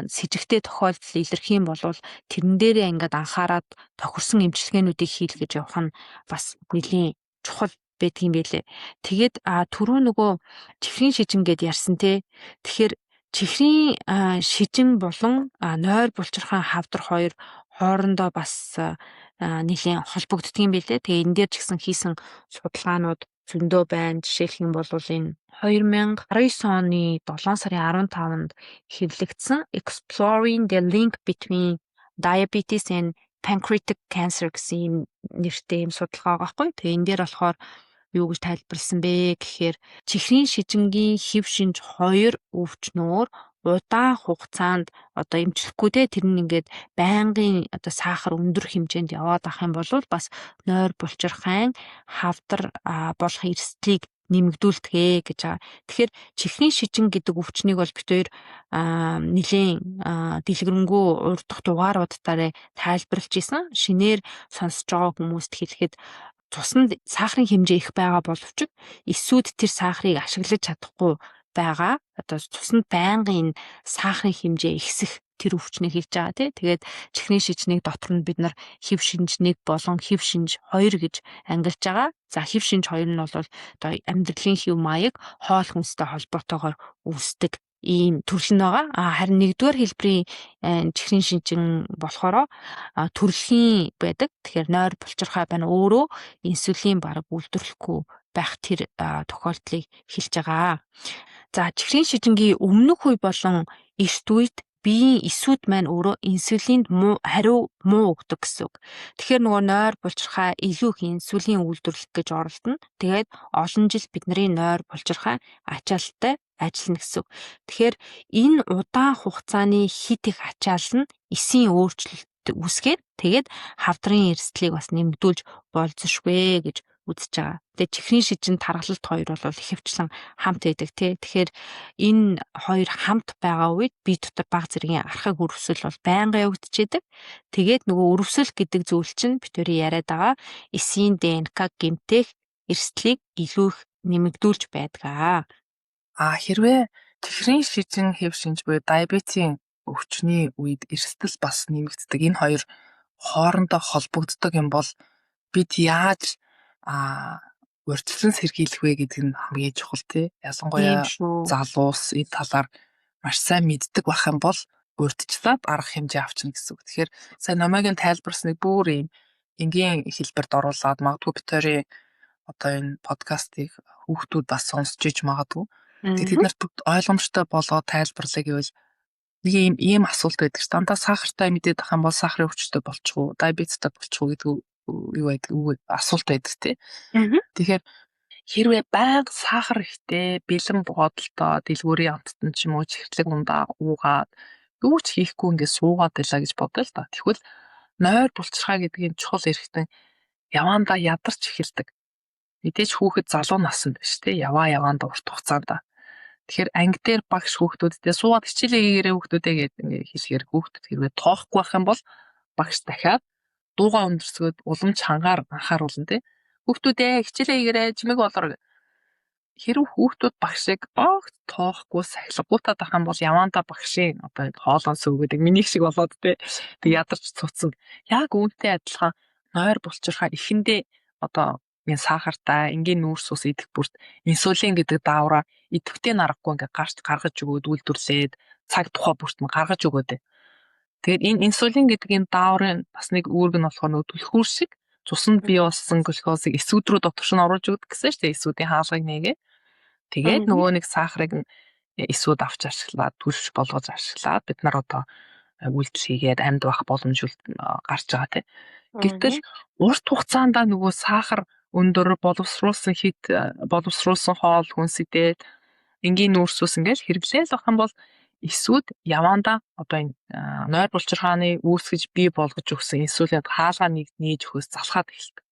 Speaker 2: сэжигтэй тохиолдол илэрх юм бол тэрэн дээрээ ингээд анхаарад тохирсон эмчилгээнүүдийг хийлгэж явах нь бас нэлийн чухал байдаг юм байлээ. Тэгээд түрүү нөгөө чихрийн шижин гэд ярьсан те. Тэгэхээр чихрийн шижин болон нойр булчирхайн хавдар хоёр хоорондоо бас нэлийн холбогддог юм билээ. Тэгээ энэ дээр ч гэсэн хийсэн судалгаанууд зөндөө байна. Жишээлх юм бол энэ 2019 оны 7 сарын 15-нд хэвлэгдсэн Exploring the Link Between Diabetes and Pancreatic Cancer гэсэн юм нэртэй юм судалгаа байгаа байхгүй. Тэгээ энэ дээр болохоор юу гэж тайлбарласан бэ гэхээр чихрийн шижингийн хэв шинж 2 өвчнөөр удаан хугацаанд одоо эмчлэхгүй дээ тэр нь ингээд байнгын одоо сахар өндөр хэмжээнд яваад ах юм бол бас нойр булчирхайн хавдар болох эрсдлийг нэмэгдүүлдэг гэж байгаа. Тэгэхээр чихрийн шижин гэдэг өвчнийг бол бид хоёр нэлийн дэлгэрэнгүй урт дахь дугааруудаараа тайлбарлаж исэн. Шинээр сонсож байгаа хүмүүст хэлэхэд цуснд сахарын хэмжээ их байгаа боловч эсүүд тэр сахарыг ашиглаж чадахгүй байгаа. Одоо цуснд байнгын сахарын хэмжээ ихсэх тэр өвчнийг хэлж байгаа тий. Тэгээд чихрийн шижнийг дотор нь бид нар хэв шинж 1 болон хэв шинж 2 гэж ангилж байгаа. За хэв шинж 2 нь бол одоо амьдралын хэв маяг хоол хүнстэй холбоотойгоор үүсдэг ийм төрөл нь байгаа. Харин 1-р хэлбэрийн чихрийн шинжин болохоор төрөлхийн байдаг. Тэгэхээр нойр булчирхай байна өөрөө инсулин бараг үйлдвэрлэхгүй байх тэр тохиолдлыг хэлж байгаа. За чихрийн шижингийн өмнөх үе болон эрт үед биеийн эсүүд маань өөрөө инсулинд хариу муу өгдөг гэсэн үг. Тэгэхээр нөгөө нойр булчирхай илүү их инсулин үйлдвэрлэх гэж оролдоно. Тэгээд олон жил бидний нойр булчирхай ачаалттай ажиллана гэсэн үг. Тэгэхээр энэ удаан хугацааны хит их ачаал нь эсийн өөрчлөлт үүсгээд тэгээд хавдрын эрсдлийг бас нэмэгдүүлж болзошгүй гэж үзэж байгаа. Тэгээд чихрийн шижин таргалалт хоёр бол ихэвчлэн хамт байдаг тий. Тэгэхээр энэ хоёр хамт байгаа үед бие дотор бага зэргийн архаг өрөвсөл бол байнга явагдчихэдэг. Тэгээд нөгөө өрөвсөл гэдэг зүйл чинь бидний яриад байгаа эсийн ДНК гэмтэх эрсдлийг илүү их нэмэгдүүлж байдаг.
Speaker 1: Хэрвээ чихрийн шижин хэв шинж буюу диабетийн өвчний үед эрсдэл бас нэмэгддэг. Энэ хоёр хоорондоо холбогддог юм бол бид яаж урьдчилан сэргийлэх вэ гэдэг нь хамгийн чухал тий. Ялангуяа залуус энэ талаар маш сайн мэддэг байх юм бол урьдчилаад арга хэмжээ авчна гэсэн үг. Тэгэхээр сайн номойгийн тайлбарсныг бүр ийм энгийн хэлбэрт оруулаад магадгүй битэрийн одоо энэ подкастыг хүүхдүүд бас сонсч иж магадгүй. Тэгээд тэд нарт ойлгомжтой болоод тайлбарлая гэвэл нэг ийм асуулт байдаг ш. Дандаа сахартай мэдээд ах юм бол сахарын өвчтөй болчихоо, диабеттэй болчихоо гэдэг юу байдаг асуулт байдаг тий. Тэгэхээр хэрвээ байнга сахар ихтэй бэлэн бодолтой дэлгүүрийн амттан ч юм уу чихлэг ундаа уугаад юу ч хийхгүй ингээд суугаад байлаа гэж бодъё л да. Тэгвэл нойр булчирхай гэдгийн чухал эрхтэн яваандаа ядарч эхэлдэг. Мэдээж хүүхэд залуу наснд биш тий. Яваандаа урт хугацаанд. Тэгэхээр анги дээр багш хүүхдүүдтэй суугаад хичээлээ хийгээрээ хүүхдүүдээ гэдэг ингээд хэлэхээр хүүхдэд хэрвээ тоохгүй байх юм бол багш дахиад дуугаа өндөрсгөөд уламж хангаар анхааруулна тий. Хүүхдүүдээ хичээлээ хийгээрээ чимэг болор хэрв хүүхдүүд багшийг огт тоохгүй сахилгуутаад ах юм бол яваандаа багшийн одоо хоолоон сүүгээд минийх шиг болоод тий. Тэг ядарч цуцсан. Яг үүнтэй адилхан нойр булчирхай ихэндээ одоо энэ сахартай энгийн нүүрс ус идэх бүрт инсулин гэдэг даавраа идэвхтэй наргагүй ингээ гаргаж өгөөд үйлдвэрлээд цаг тухай бүрт нь гаргаж өгөөд. Тэгээд энэ инсулин гэдэг энэ дааврын бас нэг үүрэг нь болохоор нөгөө түлхүүр шиг цуснд бий болсон глюкозыг эсүүд рүү дотор нь оруулж өгдөг гэсэн шүү дээ. Эсүүдийн хаалгыг нээгээ. Тэгээд нөгөө нэг сахарыг эсүүд авч ашиглаад түлш болгож ашиглаад бид нар одоо үйлдэл хийгээд амьд байх боломж гарч байгаа тийм. Гэтэл урт хугацаанд нөгөө сахар өндөр боловсруулсан хит боловсруулсан хоол хүнс идээд энгийн нүүрс ус ингээл хэрэглээл байх юм бол эсүүд яваандаа одоо энэ нойр булчирхааны үүсгэж бий болгож өгсөн инсулин хаалгаа нээж өгөхөөс залхаад эхэлдэг.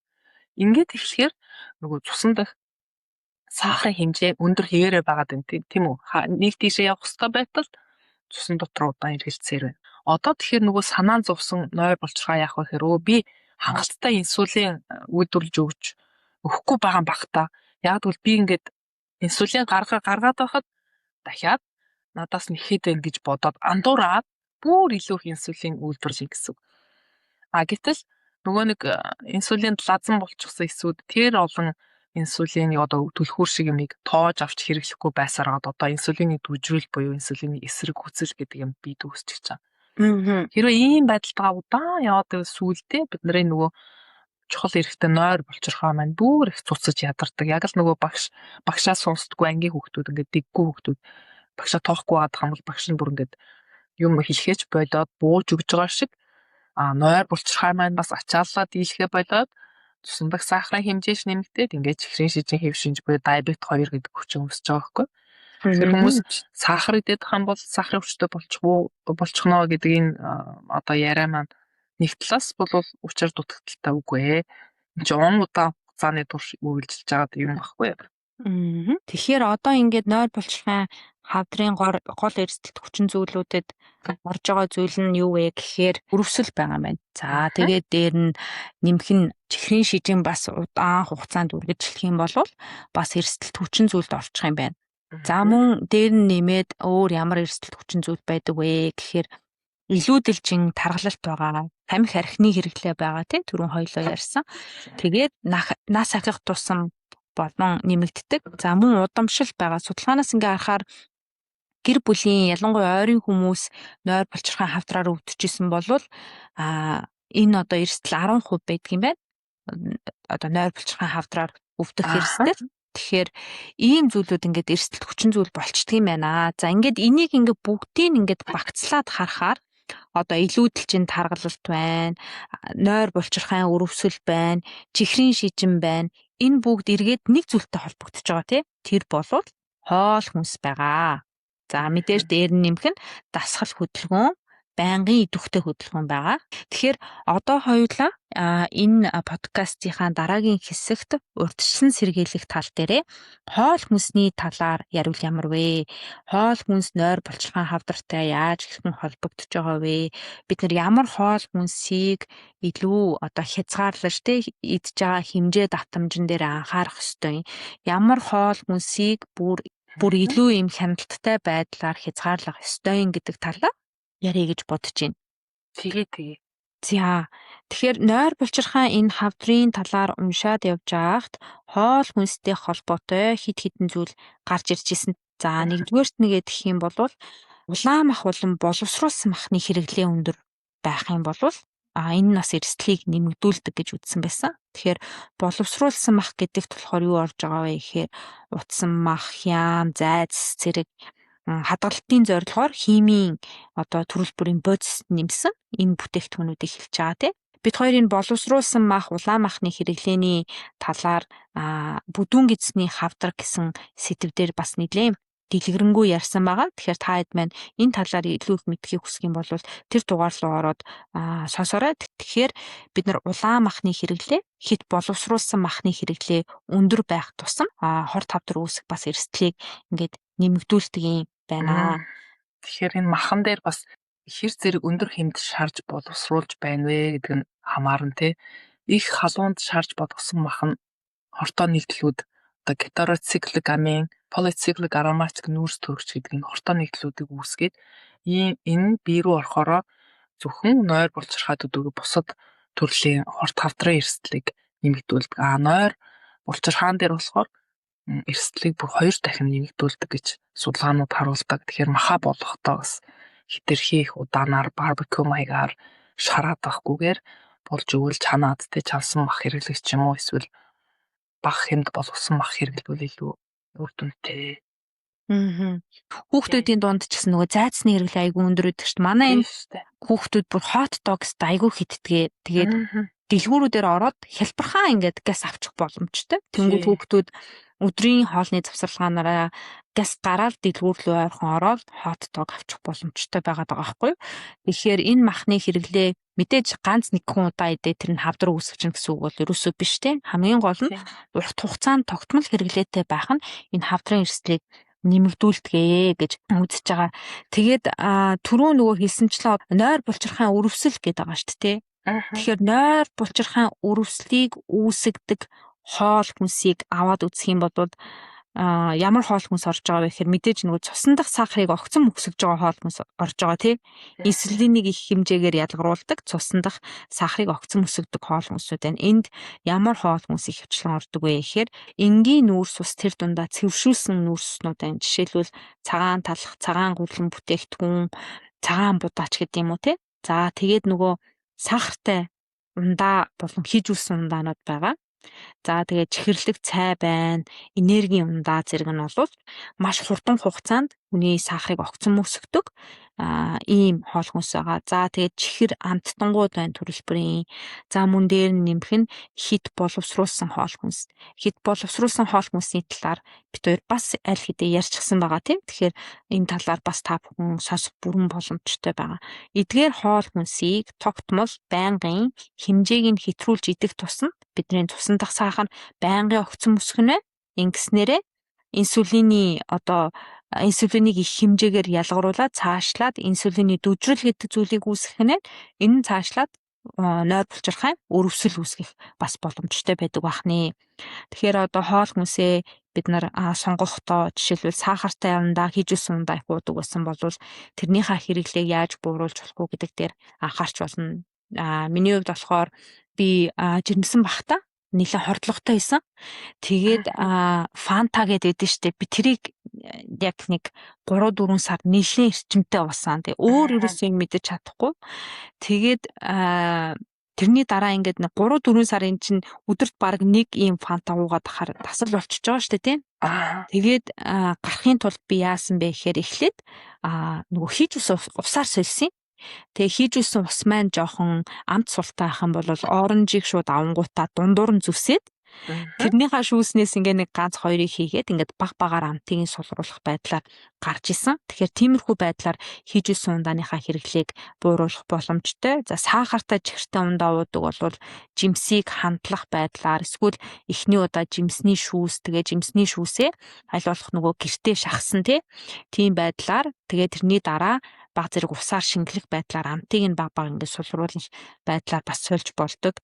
Speaker 1: Ингээд эхлэхээр нөгөө цусан дах сахарын хэмжээ өндөр хിവэрэ байгаад байна тийм үү? Нэг тийшээ явах хэрэгтэй байтал цусан дотор удаан эргэлцээр байна. Одоо тэгэхээр нөгөө санаа зовсон нойр булчирхай яах вэ гэхээр би хангалттай инсулин үйлдвэрлэж өгөхгүй байгаа юм бах та. Яг тэгвэл би ингээд инсулин гаргаад байхад дахиад надаас нэхэд байна гэж бодоод андуураад бүр илүү их инсулин үйлдвэрлэе гэсэн. Гэтэл нөгөө нэг инсулинд лазан болчихсон эсүүд тэр олон инсулины одоо түлхүүр шиг юмыг тоож авч хэрэглэхгүй байсараад одоо инсулины дүжрэл буюу инсулины эсрэг хүсэл гэдэг юм бий үүсчих чам. Хэрвээ ийм байдалтайгаа удаан яваад байвал сүүлдээ бидний нөгөө чухал эрэхтэй нойр булчирхай маань бүр их цуцаж ядардаг. Яг л нөгөө багшаа сонсдгүй ангийн хүүхдүүд ингээд дэггүй хүүхдүүд багшаа тоохгүй байгаа юм бол багш нь бүр ингээд юм хэлхээч болоод бууж өгж байгаа шиг нойр булчирхай маань бас ачааллаа дийлхэ болоод цусан дах сахарын хэмжээш нэмэгдээд ингээд чихрийн шижин хэв шинж буюу диабет 2 гэдэг хүчин өсөж байгаа байхгүй. Тэгэхээр хүмүүс сахар идэх юм бол сахарын өвчтөй болчихно гэдэг энэ одоо яриа маань нэг талаас бол учир дутагдaltaй үгүй ээ. Энд чинь удаан хугацааны турш үйлжилж байгаа юм баггүй.
Speaker 2: Тэгэхээр одоо ингээд нойр булчирхай хавдрын гол эрсдэлт хүчин зүйлүүдэд орж байгаа зүйл нь юу вэ гэхээр өрөвсөл байгаа юм байна. За тэгээд дээр нь нэмэх нь чихрийн шижин бас удаан хугацаанд үргэлжлэх юм бол бас эрсдэлт хүчин зүйлд орчих юм байна. За мөн дээр нь нэмээд өөр ямар эрсдэлт хүчин зүйл байдаг вэ гэхээр илүүдэлжин тархалт байгаа, тамхи архины хэрэглээ байгаа тийм түрүүн хоёлоо ярьсан. Тэгээд нас ахих тусам болон нэмэгддэг. За мөн удамшил байгаа. Судалгаанаас ингээ харахаар гэр бүлийн ялангуяа ойрын хүмүүс нойр булчирхай хавдраар өвдөжсэн бол энэ одоо эрсдэл 10% байдаг юм байна. Одоо нойр булчирхай хавдраар өвдөх эрсдэл. Тэгэхээр ийм зүйлүүд ингээд эрсдэлт хүчин зүйл болчдөг юм байна. За ингээд энийг ингээд бүгдийг ингээд багцлаад харахаар одоо илүүдэлжин таргалалт байна, нойр булчирхайн өрөвсөл байна, чихрийн шижин байна. Энэ бүгд эргээд нэг зүйлтэй холбогдож байгаа тийм. Тэр болвол хоол хүнс байгаа. За мэдээж дээр нь нэмэх нь дасгал хөдөлгөөн, байнгын идэвхтэй хөдөлгөөн байгаа. Тэгэхээр одоо хоёулаа энэ подкастынхаа дараагийн хэсэгт урьдчилан сэргийлэх тал дээрээ хоол хүнсний талаар ярил ямар вэ? Хоол хүнс нойр булчирхай хавдартай яаж хэрхэн холбогдож байгаа вэ? Бид нар ямар хоол хүнсийг илүү одоо хязгаарлаж идж байгаа хэмжээ давтамжин дээр анхаарах ёстой юм. Ямар хоол хүнсийг бүр илүү юм хяналттай байдлаар хязгаарлах ёстой юм гэдэг талаар ярих гэж бодож байна.
Speaker 1: Тэгээ.
Speaker 2: За тэгэхээр нойр булчирхай энэ хавдрын талаар уншаад явж байхад хоол хүнстэй холбоотой хид хідэн зүйл гарч ирж исэн. За нэгдүгээрт нэгээд гэх юм бол улаан мах болон боловсруулсан махны хэрэглээ өндөр байх юм бол энэ нас эрсдлийг нэмэгдүүлдэг гэж үзсэн байсан. Тэгэхээр боловсруулсан мах гэдэгт болохоор юу орж байгаа вэ гэхээр утсан мах, хяам, зайц, цэрэг хадгалтын зорилгоор химийн төрөл бүрийн бодис нэмсэн энэ бүтээгдэхүүнүүдийг хэлж байгаа тийм. Бид хоёрын боловсруулсан мах, улаан махны хэрэглээний талаар бүдүүн гидсний хавдар гэсэн сэдвээр бас нэлээд дэлгэрэнгүй ярьсан байгаа. Тэгэхээр та хэд маань энэ талаар илүү их мэдхийг хүсэх юм бол тэр дугаар руу ороод сонсорой. Тэгэхээр бид нар улаан махны хэрэглээ, хит боловсруулсан махны хэрэглээ өндөр байх тусам хорт хавдар үүсэх бас эрсдлийг ингээд нэмэгдүүлдэг юм байна.
Speaker 1: Тэгэхээр энэ махан дээр бас хэр зэрэг өндөр хэмт шарж боловсруулж байна вэ гэдэг нь хамаарна тий. Их халуунд шарж болгосон махан хортоо нэгдлүүд гетероциклик амин, полициклик ароматик нүүрс төрөгч гэдэг энэ хортоо нэгдлүүдийг үүсгээд энэ бие рүү орохороо зөвхөн нойр булчирхайд өдөөгөө бусад төрлийн хорт хавдрын эрсдлийг нэмэгдүүлдэг. Нойр булчирхаан дээр болохоор эрсдлийг бүр 2 дахин нэмэгдүүлдэг гэж судалгаанууд харуулдаг. Тэгэхээр маха болгохдоо бас хэтэрхий их удаанаар барбекю маягаар шараад байхгүйгээр болж өгвөл чанаад те чансан мах хэрэглэх ч юм уу эсвэл бага хэмд болгосон мах хэрэглэвэл илүү үр дүнтэй.
Speaker 2: Хүүхдүүдийн дунд ч гэсэн нөгөө зайцны хэрэглээ айгүй өндөр байдаг шүү дээ. Манай энэ хүүхдүүд бүр hot dogs айгүй хитдгээ. Тэгээд дэлгүүрүүдээр ороод хялбархаа ингээд газ авчих боломжтой. Тэнгүүд хүүхдүүд өдрийн хоолны завсарлагаараа газ гараад дэлгүүр рүү ойрхон ороод hot dog авчих боломжтой байгаад байгаа байхгүй юу? Тэгэхээр энэ махны хэрэглээ мэдээж ганц нэг хүн удаа идээ тэр нь хавдар үүсгэж гэсэн үг бол ерөөсөө биш те. Хамгийн гол нь урт хугацаанд тогтмол хэрэглээтэй байх нь энэ хавдрын эрсдлийг нэмэгдүүлдэгэ гэж үзэж байгаа. Тэгээд түрүү нөгөө хэлсэнчлэн нойр булчирхайн өрөвсөл гэдэг байгаа шүү дээ. Тэгэхээр нойр булчирхайн өрөвслийг үүсгдэг хоол хүнсийг аваад үзэх юм бол ямар хоол хүнс орж байгаа вэ гэхээр мэдээж нөгөө цусан дахь сахарыг огцон мөксөж байгаа хоол хүнс орж байгаа тий. Инсулинийг их хэмжээгээр ялгаруулдаг цусан дахь сахарыг огцон мөсгдөг хоол хүнсүүд байна. Энд ямар хоол хүнс их хвчлэн ордог вэ гэхээр энгийн нүүрс ус тэр дундаа цэвэршүүлсэн нүүрснүүд байна. Жишээлбэл цагаан талах, цагаан гүрлэн бүтээгдэхүүн, цагаан будаач гэдэг юм уу тий. За тэгээд нөгөө сахартай ундаа болон хижүүлсэн ундаанууд байгаа. За тэгээд чихэрлэг цай байна, энергийн ундаа зэрэг нь бол маш хурдан хугацаанд хүний сахарыг огцон мөсгдөг ийм хоол хүнс байгаа. За тэгээд чихэр амттангууд байна төрөл бүрийн. За мөн дээр нэмэх нь хит боловсруулсан хоол хүнс. Хит боловсруулсан хоол хүнсний талаар бид хоёр бас аль хэдийн ярьчихсан байгаа тийм. Тэгэхээр энэ талаар бас та бүхэн сонсох бүрэн боломжтой байгаа. Эдгээр хоол хүнсийг тогтмол байнгын хэмжээг нь хэтрүүлж идэх тусам бидний цусан дахь сахар байнгын огцон мөсгөнө ингэснээрээ инсулинийг их хэмжээгээр ялгаруулаад цаашлаад инсулины дүжрэл гэдэг зүйлийг үүсгэх нь энэ нь цаашлаад нойр булчирхай өрөвсөл үүсгэх бас боломжтой байдаг бахны. Тэгэхээр хоол хүнсээ бид нар сонгохдоо жишээлбэл сахартай ундаа хижүүлсэн ундаа их уудаг байсан бол тэрнийхээ хэрэглээг яаж бууруулж болох уу гэдэг дээр анхаарч болно. Миний хувьд болохоор би жирэмсэн бахта нэлээд хордлоготой байсан. Тэгээд фанта гэдэг дээ штэ. Би тэрийг яг нэг 3-4 сар нэлээд эрчимтэй болсон. Тэгээ өөр ерөөсөө мэдэж чадахгүй. Тэгээд тэрний дараа ингээд 3-4 сарын чинь өдөрт баг нэг ийм фанта уугаад ахаар тасал болчихж байгаа штэ тийм. Тэгээд гарахын тулд би яасан бэ гэхээр эхлээд нөгөө хийж усаар сольсон. Тэгээ хийжүүлсэн ус маань жоохон амт султай байх юм бол оранжийг шууд авангуудаа дундуур нь зүсээд тэрнийхээ шүүснээс ингээ нэг ганц хоёрыг хийгээд ингээд баг багаар амтыг сулруулах байдлаар гарч исэн. Тэгэхээр тиймэрхүү байдлаар хийжүүлсэн ундааныхаа хэрэглээг бууруулах боломжтой. За сахартай чихэртэй ундаа уудаг бол жимсийг хандлах байдлаар эсвэл эхний удаа жимсний шүүсээ аль болох нөгөө гэртээ шахсан тийм байдлаар тэгээ тэрний дараа баг зэрэг усаар шингэлэх байдлаар амтыг нь баг ингээд сулруулах байдлаар бас сольж болдог.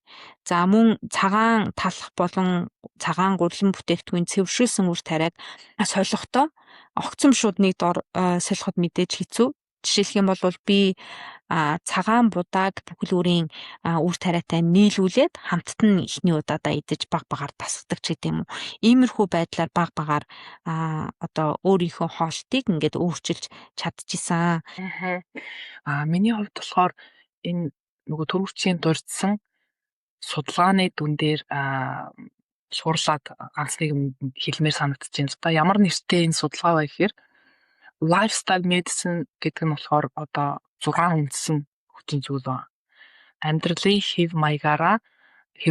Speaker 2: За мөн цагаан талах болон цагаан гурлан бүтээгдэхүүн цэвэршүүлсэн үр тариаг солихдоо огцом шууд нэг дор солиход мэдээж хэцүү. Жишээлх юм бол би цагаан будааг бүхэл бүрийн үр тариатай нийлүүлээд хамтд нь ихний удаадаа идэж баг багаар тасгадаг ч гэдэм үү. Иймэрхүү байдлаар баг багаар одоо өөрийнхөө хоолтыг ингээд өөрчилж чадчихсан.
Speaker 1: Миний хувьд болохоор энэ нөгөө төрөвчийн дурдсан судалгааны дүн дээр шуурлаад ганц нэг юм хэлмээр санагдаж байна л да. Ямар нэртэй энэ судалгаа вэ гэхээр lifestyle medicine гэдэг нь болохоор одоо 6 үндсэн хүчин зүйл ба. Амьдралын хэв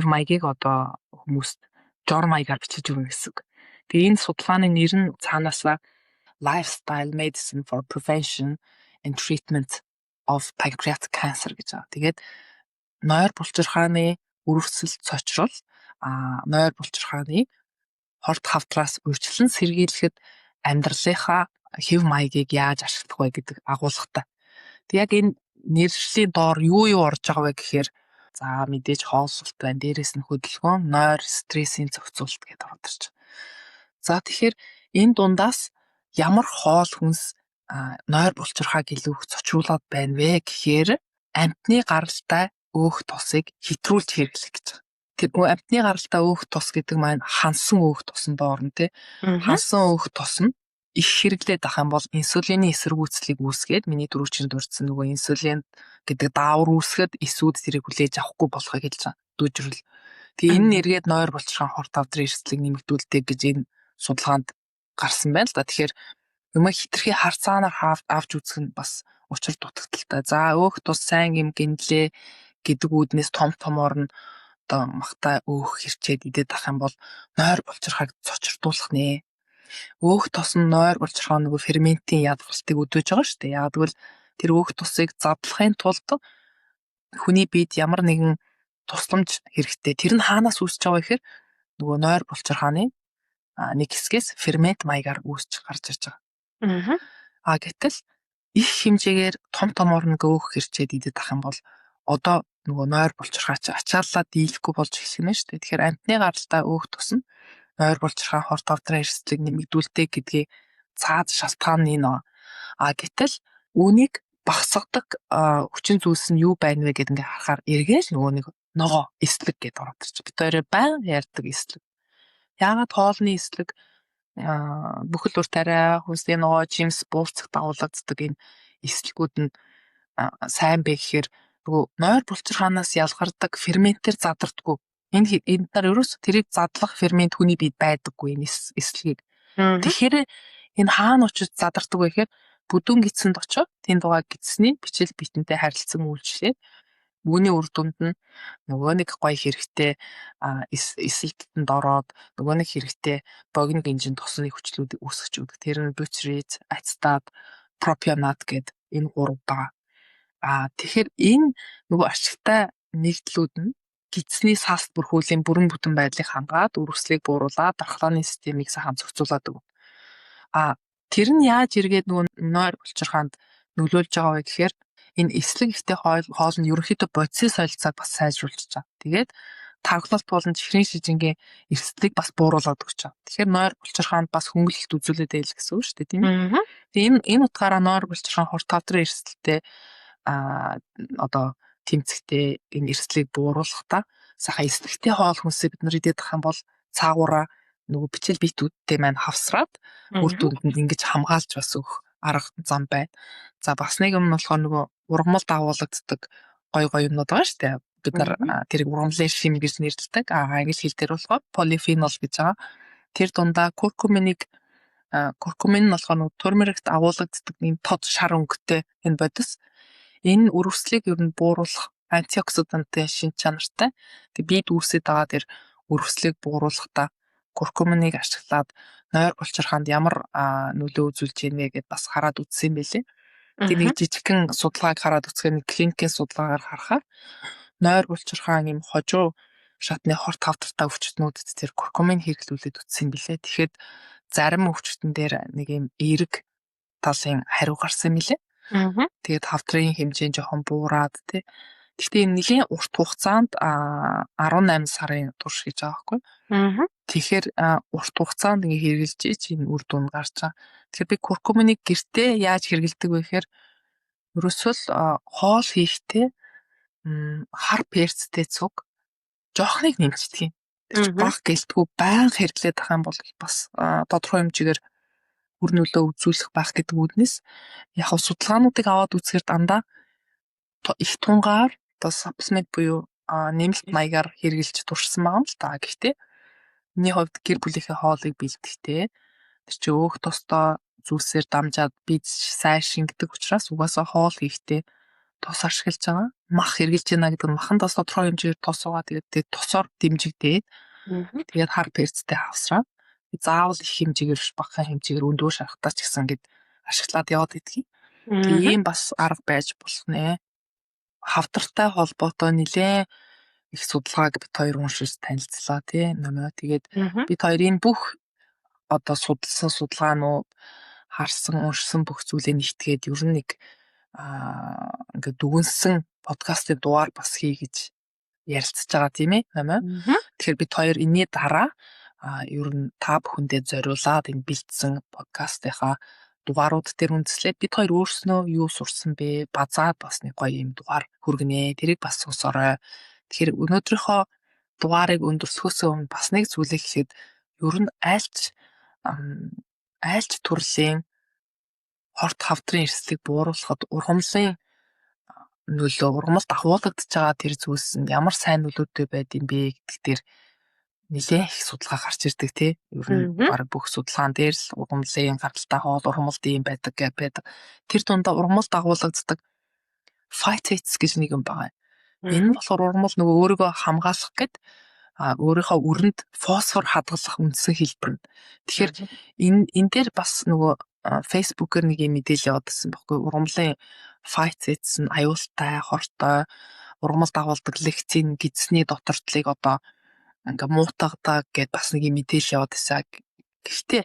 Speaker 1: маягийг одоо хүмүүст жор маягаар бичиж өгнө гэсэн үг. Тэгээ энэ судалгааны нэр нь цаанаасаа lifestyle medicine for prevention and treatment of pancreatic cancer гэж байгаа. Тэгээд нойр булчирхааны үрвсэл цочрол, нойр булчирхааны хорт хавтраас урьдчилан сэргийлэхэд амьдралынхаа хэв маягийг яаж ашиглах вэ гэдэг агуулгатай. Тэг яг энэ нэршлийн доор юу орж байгаа вэ гэхээр за мэдээж хоолсолт байна, дээрээс нь хөдөлгөөн, нойр, стрессийн зохицуулалт гэдээ ордорч. За тэгэхээр энэ дундаас ямар хоол хүнс нойр булчирхааг илүү их зочруулаад байна вэ гэхээр амтны гаралтай өөх тосыг хэтрүүлж хэрэглэх гэж байгаа. Тэр амтны гаралтай өөх тос гэдэг маань хансан өөх тоснд орно тий. Хансан өөх тос нь их хэрэглээд ах юм бол инсулины эсэргүүцлийг үүсгээд миний дөрөвчөнд дурдсан нөгөө инсулин гэдэг даавар үүсгэхэд эсүүд тэрийг хүлээж авахгүй болохыг хэлж байгаа. Дүүжрэл. Тэгээ энэ нэргээд нойр булчирхаан хорт хавдрын эрсдлийг нэмэгдүүлдэг гэж энэ судалгаанд гарсан байна л да. Тэгэхээр юм хитрхи хар цаанаар авч үзэх нь бас учир дутагдaltaй. За өөх тус сайн юм гинлээ гэдэг үүднээс том томоор нь одоо махтай өөх хэрчээд идээд ах юм бол нойр булчирхааг цочирдуулах нэ. Өөх тос нь нойр булчирхаа нөгөө ферментийн ядгалтыг өдөөж байгаа шүү дээ. Яг тэгвэл тэр өөх тусыг задлахын тулд хүний биед ямар нэгэн тусламж хэрэгтэй. Тэр нь хаанаас үүсэж байгаа гэхээр нөгөө нойр булчирхааны нэг хэсгээс фермент маягаар үүсч гарч ирж байгаа. Гэтэл их хэмжээгээр том томоор нэг өөх хэрчээд идэх ах юм бол одоо нөгөө нойр булчирхаа чи ачааллаа дийлэхгүй болж эхлэх нь шүү дээ. Тэгэхээр амтны гаралтай өөх тус нь нойр булчирхаан хорт хавдрын эрсдлийг нэмэгдүүлдэг гэдгийг цаад шалтгаан нь энэ. Гэтэл үүнийг багасгадаг хүчин зүйлс нь юу байна вэ гэдэг ингээ харахаар эргэж нөгөө нэг ногоо эслэг гэдээ ороод ирчих. Бид хоёроо баян ярьдаг эслэг. Яагаад хоолны эслэг бүхэл ур тариа хүнсний ногоо жимс буурцах дагуулдаг энэ эслэгүүд нь сайн бэ гэхээр нөгөө нойр булчирхаанаас ялгардаг ферментээр задардаггүй. Энэ нар ерөөс тэрийг задлах фермент хүний биед байдаггүй энэ эслэгийг. Тэгэхээр энэ хаана очиж задардаг вэ гэхээр бүдүүн гидсэнд очоод тэнд байгаа гидсний бичил битэнтэй харилцан үйлчлээд үүний үр дүнд нь нөгөө нэг гоё хэрэгтэй эсэлтэнд ороод нөгөө нэг хэрэгтэй богино гинжин тосны хүчлүүдийг үүсгэж өгдөг. Тэр нь бутриз, ацетат, пропионат гэд энэ гурав байгаа. Тэгэхээр энэ нөгөө ашигтай нэгдлүүд нь гидсний саст бүрхүүлийн бүрэн бүтэн байдлыг хангаад үрвслийг бууруулаад дархлааны системийг сайхан зохицуулаад өгнө. Тэр нь яаж эргээд нөгөө нойр булчирхаанд нөлөөлж байгаа вэ гэхээр энэ эслэг ихтэй хоол нь ерөнхийдөө бодисын солилцоог бас сайжруулж байгаа. Тэгээд тархалт болон чихрийн шижингийн эрсдлийг бас бууруулад өгч байгаа. Тэгэхээр нойр булчирхаанд бас хөнгөлөлт үзүүлээд байл гэсэн үг шүү дээ, тийм ээ. Тэгээд энэ утгаараа нойр булчирхаан хорт хавдрын эрсдэлтэй одоо тэмцэхтэй энэ эрсдлийг бууруулахдаа сайхан эслэгтэй хоол хүнсээ бид нар идээд ах юм бол цаагаараа нөгөө бичил битүүдтэй маань хавсраад үр дүнд ингэж хамгаалж бас өгөх арга зам байна. За бас нэг юм нь болохоор нөгөө ургамал дагуулдаг гой юмнууд байгаа шүү дээ. Бид нар тэрийг ургамлын шим гэж нэрлэдэг. Англи хэл дээр болохоор polyphenol гэж байгаа. Тэр дундаа куркумин нь болохоор нөгөө турмерикт агуулдаг нэг тод шар өнгөтэй энэ бодис. Энэ үрвслийг ер нь бууруулах антиоксидантай шин чанартай. Тэг бид үүсээд байгаа тэр үрвслийг бууруулахдаа куркуминыг ашиглаад нойр булчирхаанд ямар нөлөө үзүүлж ийнэ гэдээ бас хараад үзсэн байлээ. Тэг нэг жижигхэн судалгааг хараад үзэхээр клиникийн судалгаагаар харахаар нойр булчирхаан юм хожуу шатны хорт хавдартай өвчтнүүдэд тэр куркумин хэрэглүүлээд үзсэн билээ. Тэгэхэд зарим өвчтөн дээр нэг юм эерэг талын хариу гарсан билээ. Тэгээд хавдрын хэмжээ жоохон буураад тий. Гэхдээ энэ нэлийн урт хугацаанд 18 сарын турш гэж байгаа байхгүй. Тэгэхээр урт хугацаанд ингээ хэрэгжилж энэ үр дүн гарч байгаа. Тэгэхээр би куркуминыг гэртээ яаж хэрэгэлдэг вэ гэхээр Ерөөсөө л хоол хийхдээ хар перцтэй цуг жоохныг нэмчихдэг юм. Тэр чинь баг гэлтгүй байнга хэрэглээд байгаа юм бол бас тодорхой хэмжээгээр үр нөлөө үзүүлэх байх гэдэг үднэс яг судалгаануудыг аваад үзэхээр дандаа их тунгаар одоо supplement буюу нэмэлт маягаар хэрэгжилж туршсан байгаа юм л та. Гэхдээ миний хувьд гэр бүлийнхээ хоолыг бэлтгэхдээ тэр чинь өөх тостоо зүйлсээр дамжаад бид сайн шингэдэг учраас угаасаа хоол хийхдээ тос ашиглаж байгаа. Мах хэрглэж байна гэдэг нь махан тос тодорхой хэмжээгээр тос угаа тэгээд тосоор дэмжигдээд тэгээд хар перцтэй хавсраа заавал их хэмжээгээр бага хэмжээгээр өндөө шарахтаа ч гэсэн гээд ашиглаад яваад идэх. Тийм бас арга байж болох нэ. Хавдартай холбоотой нэлээ их судалгааг бид хоёр уншиж танилцлаа тий нэмээ. Тэгээд бид хоёрын бүх одоо судалсан судалгаанууд харсан уншсан бүх зүйлээ нэгтгээд ер нь нэг ингээд дүгнсэн подкастын дугаар бас хий гэж ярилцж байгаа тийм ээ нэмээ. Тэгэхээр бид хоёр энэний дараа ер нь та бүхэндээ зориулаад энэ бэлдсэн подкастынхаа дугаарууд дээр үндэслээд бид хоёр өөрснөө юу сурсан бэ? Базаад бас нэг гоё юм дугаар хүргэнэ. Тэрийг бас сонсорой. Тэгэхээр өнөөдрийнхөө дугаарыг өндөрлөхөөс өмнө бас нэг зүйлийг хэлэхэд ер нь айлч төрлийн хорт хавдрын эрсдлийг бууруулахад ургамлын нөлөө ургамалд ахуулагдж байгаа тэр зүйлс нь ямар сайн нөлөөтэй байд юм бэ гэдэг дээр нэлээд их судалгаа гарч ирдэг тий. Ер нь баг бүх судалгаан дээр л ургамлын гаралтай хоол ургамалд юм байдаг гэж байдаг. Тэр дундаа ургамалд агуулгаддаг phytates гэж нэг юм байгаа. Энэ нь болохоор ургамал нөгөө өөрийгөө хамгаалах гэд өөрийнхөө өрөнд фосфор хадгалах үндсэн хэлбэр нь. Тэгэхээр энэ дээр бас нөгөө Facebook-ээр нэг юм мэдээлэл явуулсан байхгүй. Ургамлын phytates нь аюултай, хортой, ургамалд агуулдаг лектин гидсний дотордлыг одоо ингээ муутгадаг гэд бас нэг мэдээлэл яваад байсан. Гэхдээ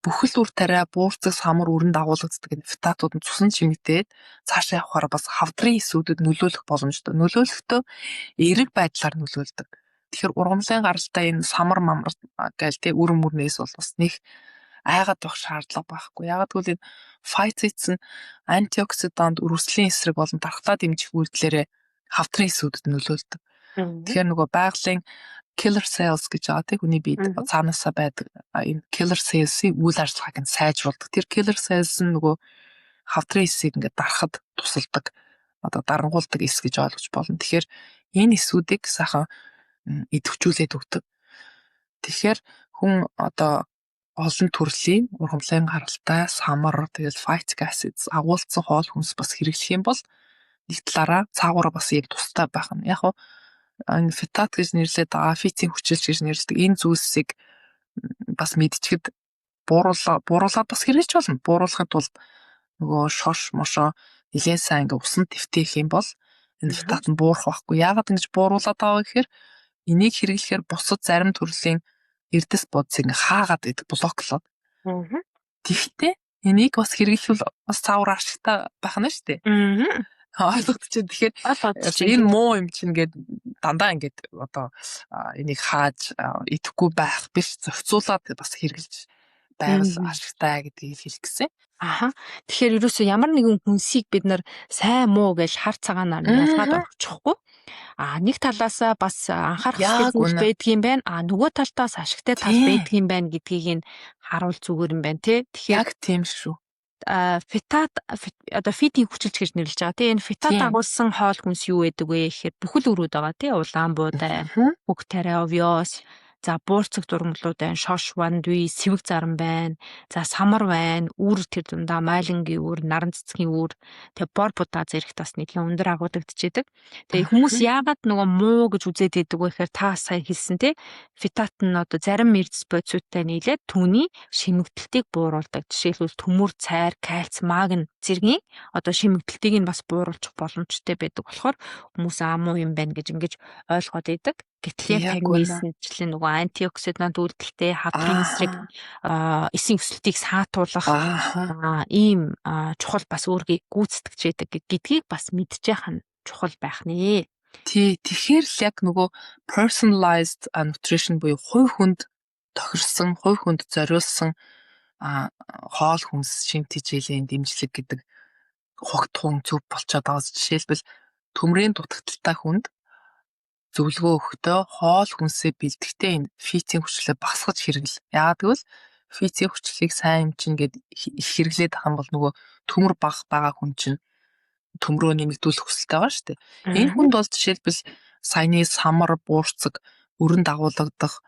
Speaker 1: бүхэл үр тариа буурцаг самар өрөнд агуулгаддаг энэ фитатууд нь цусан чимэгдээд цаашаа явахаар бас хавдрын эсүүдэд нөлөөлөх боломжтой. Нөлөөлөхдөө эерэг байдлаар нөлөөлдөг. Тэгэхээр ургамлын гаралтай энэ самар мамар гээл тий үр мөрнээс бол бас нэг айгаад байх шаардлага байхгүй. Яг гэвэл энэ phytates нь антиоксидант, өрөвслийн эсрэг болон тархлаа дэмжих үйлдэлээр хавдрын эсүүдэд нөлөөлдөг. Тэгэхээр нөгөө байгалийн killer cells гэж байгаа тийм хүний биед цаанаасаа байдаг энэ killer cells-ийн үйл ажиллагааг нь сайжруулдаг. Тэр killer cells нь нөгөө хавдрын эсийг ингээд дарахад тусалдаг. Одоо дарангуулдаг эс гэж ойлгож болно. Тэгэхээр энэ эсүүдийг сайхан идэвхжүүлээд өгдөг. Тэгэхээр хүн одоо олон төрлийн ургамлын гаралтай, самар, тэгэл phytic acids агуулсан хоол хүнс бас хэрэглэх юм бол нэг талаараа цаагаараа бас яг тустай байх нь. Яг энэ фитат гэж нэрлэдэг байгаа, фитийн хүчилж гэж нэрлэдэг энэ зүйлсийг бас мэдчихэд бууруулаад бас хэрэгжиж болно. Бууруулахад бол нөгөө шош мошоо нэлээд сайн ингээ усан твтэх юм бол энэ фитат нь буурах байхгүй. Яагаад ингэж бууруулаад байгаа гэхээр энийг хэрэглэхээр бусад зарим төрлийн эрдэс бодсыг хаагаад идэг блоклоод. Тэгвэл энийг бас хэрэглэвэл бас цаавар ашигтай байх нь шүү дээ. Ойлгогдчихэ. Тэгэхээр энэ муу юм чинь ингээд дандаа ингээд одоо энийг хааж идэхгүй байх биш, зохицуулаад бас хэрэглэж байвал ашигтай гэдгийг хэлэх гэсэн.
Speaker 2: Тэгэхээр ерөөсөө ямар нэгэн хүнсийг бид нар сайн муу гэж хар цагаанаар ялгаад орчихгүй. Нэг талаасаа бас анхаарах хэрэгтэй байдаг юм байна. Нөгөө талтаас ашигтай тал байдаг юм байна гэдгийг нь харуул зүгээр юм байна тий. Тэгэхээр
Speaker 1: яг тийм шүү.
Speaker 2: Фитат одоо фитийн хүчилж гэж нэрлэж байгаа тий. Энэ фитат агуулсан хоол хүнс юу байдаг вэ гэхээр бүхэл өрөөд байгаа тий. Улаан буудай, бүх тариа, овёс, за буурцаг дурмлууд байна, шош, вандуй, сэвэг заран байна. За самар байна, үр тэр дундаа майлангийн үр, наран цэцгийн үр, тэг бор будаа зэрэгт бас нэлийн өндөр агуулгадчихэдэг. Тэгээ хүмүүс яагаад нөгөө муу гэж үзээд байдаг вэ гэхээр та сая хэлсэн тий. Фитат нь одоо зарим эрдэс бодисуудтай нийлээд түүний шимэгдэлтийг бууруулдаг. Жишээлбэл төмөр, цайр, кальц, магн зэргийн одоо шимэгдэлтийг нь бас бууруулах боломжтой байдаг болохоор хүмүүс муу юм байна гэж ингэж ойлгоод байдаг. Гэтэл яг нийслэлчлэн нөгөө антиоксидант үйлдэлтэй хавдрын эсрэг эсийн өсөлтийг саатуулах ийм чухал бас өөргөө гүйцэтгэж байдаг гэдгийг бас мэдчих нь чухал байх нэ.
Speaker 1: Тэгэхээр л яг нөгөө personalized nutrition буюу хувь хүнд тохирсон, хувь хүнд зориулсан хоол хүнс шимт хичээлийн дэмжлэг гэдэг хугтхуун зүв болчиход байгаа. Жишээлбэл төмрийн дутагдaltaй хүнд зөвлөгөө өгөхдөө хоол хүнсээ бэлтгэхдээ энэ физийн хүчлээ багасгаж хэрэглэ. Яагаад гэвэл физийн хүчлийг сайн хэмжинэ гэд их хэрэглээд байгаа юм бол нөгөө төмөр бага байгаа хүн чинь төмрөө нэмэгдүүлэх хүсэлтэй байгаа шүү дээ. Энэ хүнд бол жишээлбэл саяны самар, буурцаг, өрөн дагуулгадах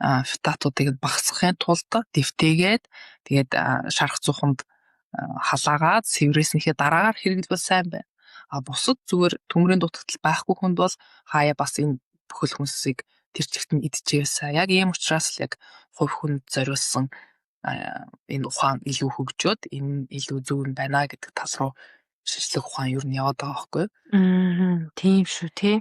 Speaker 1: фитатуудыг багасгахын тулд дэвтээгээд тэгээд шарах цухамд халаагаад сэврээснийхээ дараагаар хэрэглэвэл сайн байна. Бусад зүгээр төмрийн дутагдал байхгүй хүнд бол хаяа бас энэ бүхэл хүнсийг тэр чигт нь идчихээсаа. Яг ийм учраас л яг хувь хүнд зориулсан энэ ухаан илүү хөгжөөд энэ илүү зөв юм байна гэдэг тал руу шишлэг ухаан юу нь яваад байгаа байхгүй юу?
Speaker 2: Тийм шүү тий.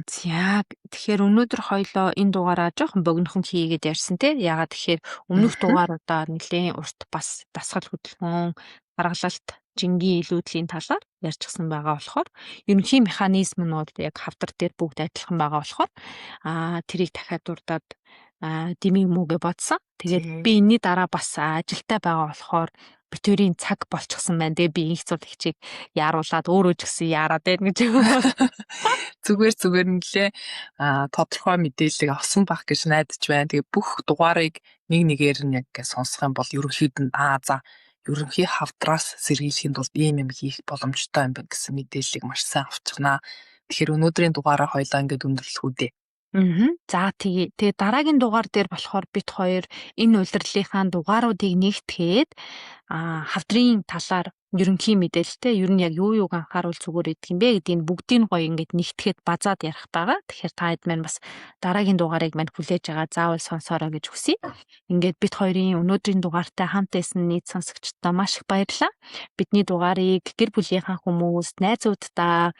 Speaker 2: За тэгэхээр өнөөдөр хоёлоо энэ дугаараа жоохон богинохон хийгээд ярьсан тий. Ягаад тэгэхээр өмнөх дугааруудаа нэлээд урт бас дасгал хөдөлгөөн, гаргалалт, жингийн илүүдлийн талаар ярьчихсан байгаа болохоор ерөнхий механизм нь бол яг хавдар дээр бүгд адилхан байгаа болохоор тэрийг дахиад дурдаад дэмий мүүгээ бодсон. Тэгээд би энэний дараа бас ажилтаа байгаа болохоор битүүрийн цаг болчихсон байна. Тэгээ би их цул ихчийг яаруулаад өөрөө ч гэсэн яарад байна гэж.
Speaker 1: Зүгээр нэлээ тодорхой мэдээлэл авсан байх гэж найдаж байна. Тэгээ бүх дугаарыг нэг нэгээр нь яг сонсох юм бол ерөнхийд нь за ерөнхий хавдраас сэргийлэхийн тулд ийм юм хийх боломжтой юм байна гэсэн мэдээллийг маш сайн авчихнаа. Тэгэхээр өнөөдрийн дугаараа хоёлаа ингээд өндөрлөх үү.
Speaker 2: За тэгээ дараагийн дугаар дээр болохоор бит хоёр энэ улирлынхаа дугааруудыг нэгтгээд хавдрын талаар ерөнхий мэдээлэлтэй ер нь яг юуг анхааруул зүгээр идэх юм бэ гэдгийг бүгдийг гоё ингээд нэгтгэхэд базаад ярих байгаа. Тэгэхээр та хэд маань бас дараагийн дугаарыг маань хүлээж байгаа заавал сонсоорой гэж хүсье. Ингээд бит хоёрын өнөөдрийн дугаартай хамт байсан нийт сонсогчдоо маш их баярлалаа. Бидний дугаарыг гэр бүлийнхаа хүмүүс, найзуудтай,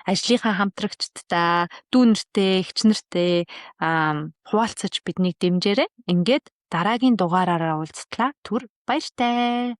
Speaker 2: ажлынхаа хамтрагчдтай, дүү нартэй, эгч нартэй хуваалцаж биднийг дэмжээрэй. Ингээд дараагийн дугаараараа уулзтлаа. Түр баяртай.